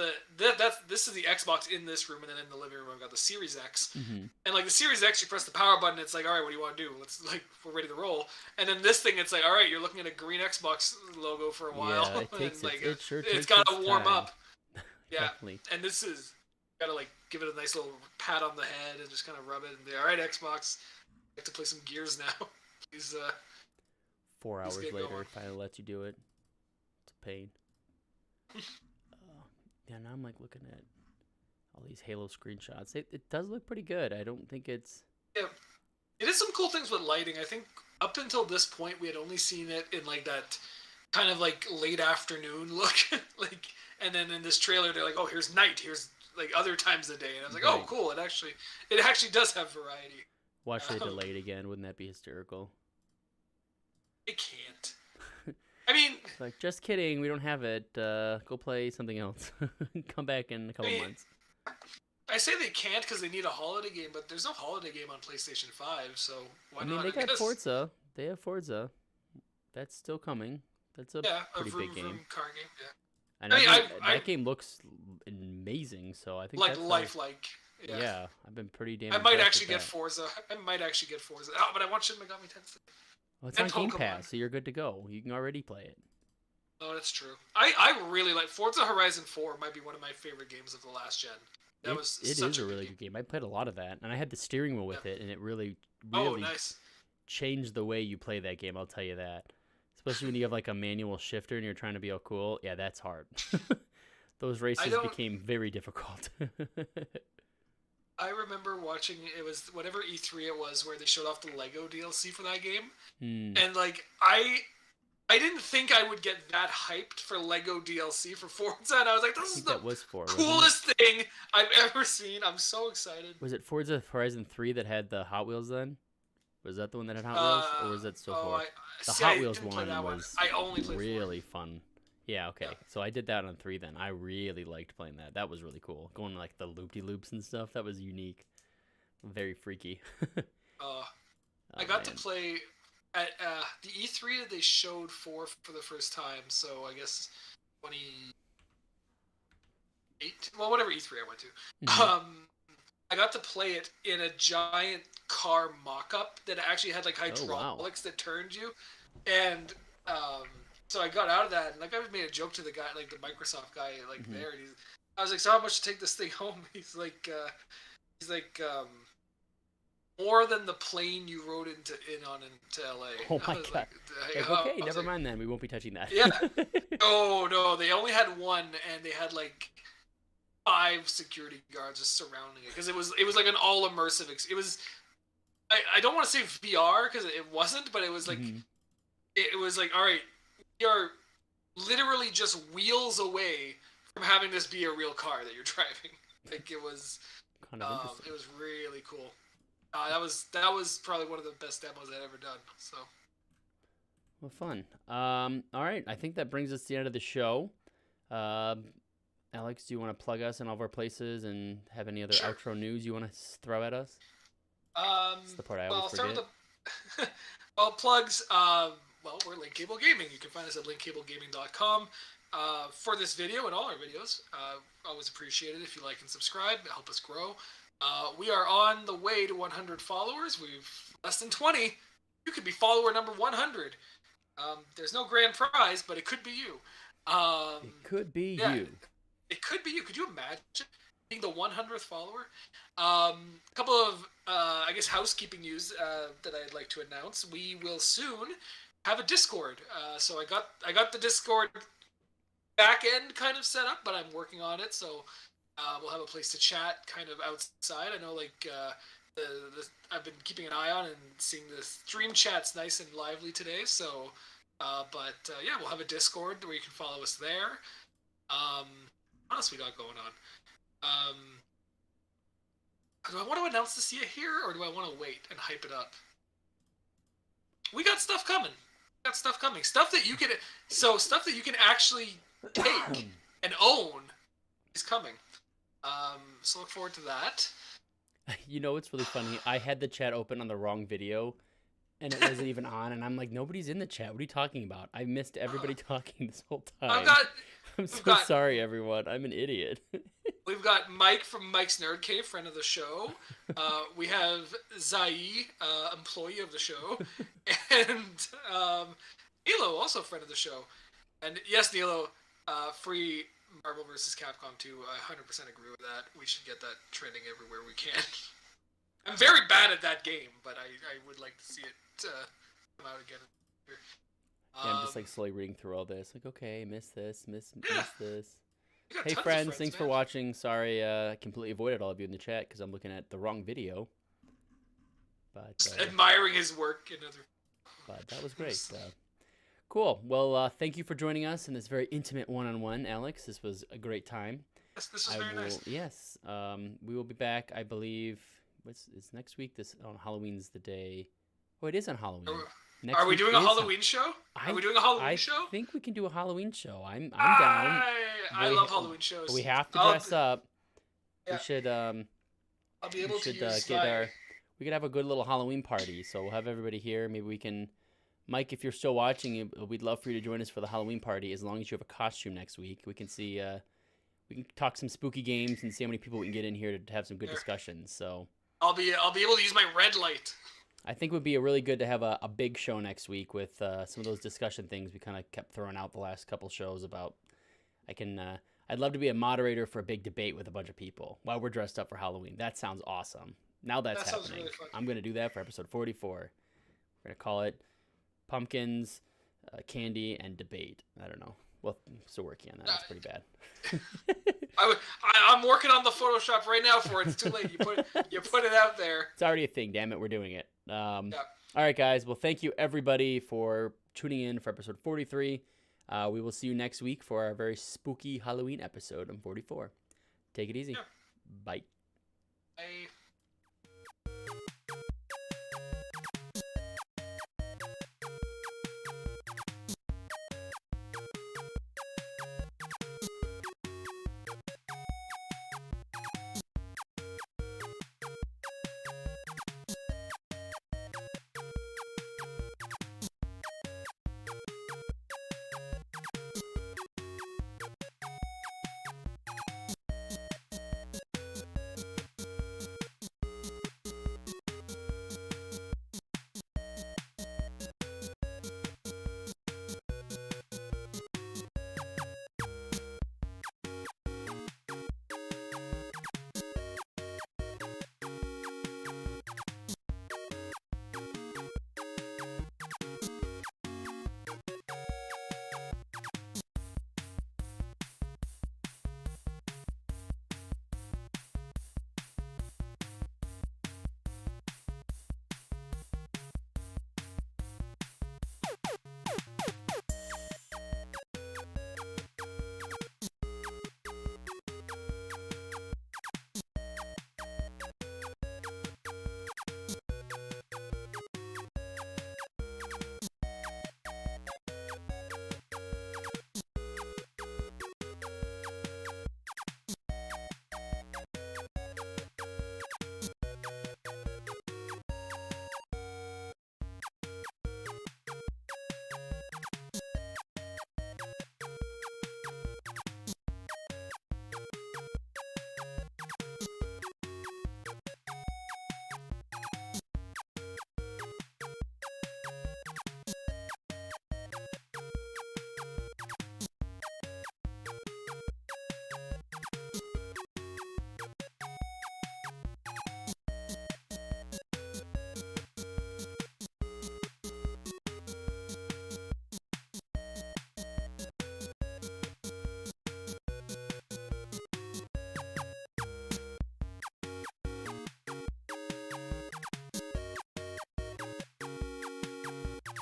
[SPEAKER 2] this is the Xbox in this room, and then in the living room I've got the Series X, and like the Series X, you press the power button, it's like, all right, what do you want to do? We're ready to roll. And then this thing, it's like, all right, you're looking at a green Xbox logo for a while.
[SPEAKER 1] Yeah, it takes
[SPEAKER 2] it's got to warm up. Yeah,
[SPEAKER 1] Definitely.
[SPEAKER 2] And this is. Gotta like give it a nice little pat on the head and just kind of rub it and be all right, Xbox. I have to play some Gears now. Please.
[SPEAKER 1] 4 hours later, it finally lets you do it. It's a pain. Yeah, now I'm like looking at all these Halo screenshots. It does look pretty good. I don't think it's.
[SPEAKER 2] Yeah, it is some cool things with lighting. I think up until this point we had only seen it in like that kind of like late afternoon look, like, and then in this trailer they're like, oh, here's night, here's like other times of the day, and I was like, oh, cool. It actually does have variety.
[SPEAKER 1] Watch they delay it again. Wouldn't that be hysterical?
[SPEAKER 2] It can't. I mean,
[SPEAKER 1] like, just kidding. We don't have it. Go play something else. Come back in a couple months.
[SPEAKER 2] I say they can't because they need a holiday game, but there's no holiday game on PlayStation 5, so why not?
[SPEAKER 1] I mean, they got Forza. They have Forza. That's still coming. That's a pretty big game.
[SPEAKER 2] Car game, yeah.
[SPEAKER 1] And that game looks amazing, so I think
[SPEAKER 2] like lifelike.
[SPEAKER 1] Yeah, I've been pretty damn.
[SPEAKER 2] I might actually get Forza. Oh, but I want Shin Megami Tensei.
[SPEAKER 1] Well, it's on Game Pass, so you're good to go. You can already play it.
[SPEAKER 2] Oh, that's true. I really like Forza Horizon 4. Might be one of my favorite games of the last gen. It is a really good game. I played a lot of that, and I had the steering wheel with it, and it really nice.
[SPEAKER 1] changed the way you play that game. I'll tell you that. Especially when you have like a manual shifter and you're trying to be all cool. Yeah, that's hard. Those races became very difficult.
[SPEAKER 2] I remember watching, it was whatever E3 it was, where they showed off the Lego DLC for that game. And like, I didn't think I would get that hyped for Lego DLC for Forza, and I was like, this is the coolest thing I've ever seen. I'm so excited.
[SPEAKER 1] Was it Forza Horizon 3 that had the Hot Wheels then? Was that the one that had Hot Wheels, or was that so far? The Hot Wheels one was really fun. Yeah, okay. Yeah. So I did that on 3 then. I really liked playing that. That was really cool. Going like the loop-de-loops and stuff. That was unique. Very freaky.
[SPEAKER 2] I got to play at the E3 that they showed for the first time. So I guess 28. Well, whatever E3 I went to. I got to play it in a giant car mock-up that actually had like hydraulics that turned you, and so I got out of that, and like I made a joke to the guy, like the Microsoft guy, like there, and I was like, so how much to take this thing home? He's like, more than the plane you rode into LA.
[SPEAKER 1] Oh my god! Okay, never mind then. We won't be touching that.
[SPEAKER 2] Yeah. Oh no, they only had one, and they had like 5 security guards just surrounding it because it was like an all immersive. It was I don't want to say VR because it wasn't, but it was like it was like, all right, we are literally just wheels away from having this be a real car that you're driving. Like it was
[SPEAKER 1] Kind of interesting.
[SPEAKER 2] it was really cool. That was probably one of the best demos I'd ever done. So
[SPEAKER 1] Well, fun. All right. I think that brings us to the end of the show. Alex, do you want to plug us in all of our places and have any other outro news you want to throw at us? That's the part I always forget.
[SPEAKER 2] Well, plugs. Well, we're Link Cable Gaming. You can find us at linkkablegaming.com. For this video and all our videos, always appreciate it if you like and subscribe. Help us grow. We are on the way to 100 followers. We've less than 20. You could be follower number 100. There's no grand prize, but it could be you.
[SPEAKER 1] It could be you.
[SPEAKER 2] It could be you. Could you imagine being the 100th follower? A couple of, I guess, housekeeping news that I'd like to announce. We will soon have a Discord. So I got the Discord back end kind of set up, but I'm working on it. So we'll have a place to chat kind of outside. I know, like, I've been keeping an eye on and seeing the stream chat's nice and lively today. So, yeah, we'll have a Discord where you can follow us there. What else we got going on? Do I want to announce this here, or do I want to wait and hype it up? We got stuff coming. Stuff that you can actually take and own is coming. So look forward to that.
[SPEAKER 1] You know what's really funny? I had the chat open on the wrong video, and it wasn't even on, and I'm like, nobody's in the chat. What are you talking about? I missed everybody talking this whole time. I'm so sorry, everyone. I'm an idiot.
[SPEAKER 2] We've got Mike from Mike's Nerd Cave, friend of the show. We have Zai, employee of the show. And Nilo, also friend of the show. And yes, Nilo, free Marvel vs. Capcom 2. I 100% agree with that. We should get that trending everywhere we can. I'm very bad at that game, but I would like to see it come out again.
[SPEAKER 1] Yeah, I'm just like slowly reading through all this. Like, okay, miss this. Hey friends, thanks for watching. Sorry, I completely avoided all of you in the chat because I'm looking at the wrong video. But
[SPEAKER 2] just admiring his work and other.
[SPEAKER 1] But that was great. Cool. Well, thank you for joining us in this very intimate one-on-one, Alex. This was a great time.
[SPEAKER 2] This was very nice.
[SPEAKER 1] Yes. We will be back, I believe. It's next week? On Halloween's the day. Oh, it is on Halloween.
[SPEAKER 2] Are we doing a Halloween show? Are we doing a Halloween show?
[SPEAKER 1] I think we can do a Halloween show. I'm down.
[SPEAKER 2] I love Halloween shows.
[SPEAKER 1] We have to dress up.
[SPEAKER 2] Yeah.
[SPEAKER 1] We should.
[SPEAKER 2] I'll be able to use
[SPEAKER 1] we could have a good little Halloween party. So we'll have everybody here. Maybe we can. Mike, if you're still watching, we'd love for you to join us for the Halloween party. As long as you have a costume next week, we can see. We can talk some spooky games and see how many people we can get in here to have some good discussions. So
[SPEAKER 2] I'll be able to use my red light.
[SPEAKER 1] I think it would be really good to have a big show next week with some of those discussion things we kind of kept throwing out the last couple shows about. I'd love to be a moderator for a big debate with a bunch of people while we're dressed up for Halloween. That sounds awesome. Now that's happening. Really fun. I'm going to do that for episode 44. We're going to call it Pumpkins, Candy, and Debate. I don't know. Well, I'm still working on that. It's pretty bad.
[SPEAKER 2] I'm working on the Photoshop right now for it. It's too late. You put it out there.
[SPEAKER 1] It's already a thing. Damn it, we're doing it. All right, guys. Well, thank you everybody for tuning in for episode 43. We will see you next week for our very spooky Halloween episode on 44. Take it easy.
[SPEAKER 2] Yeah.
[SPEAKER 1] Bye.
[SPEAKER 2] Bye.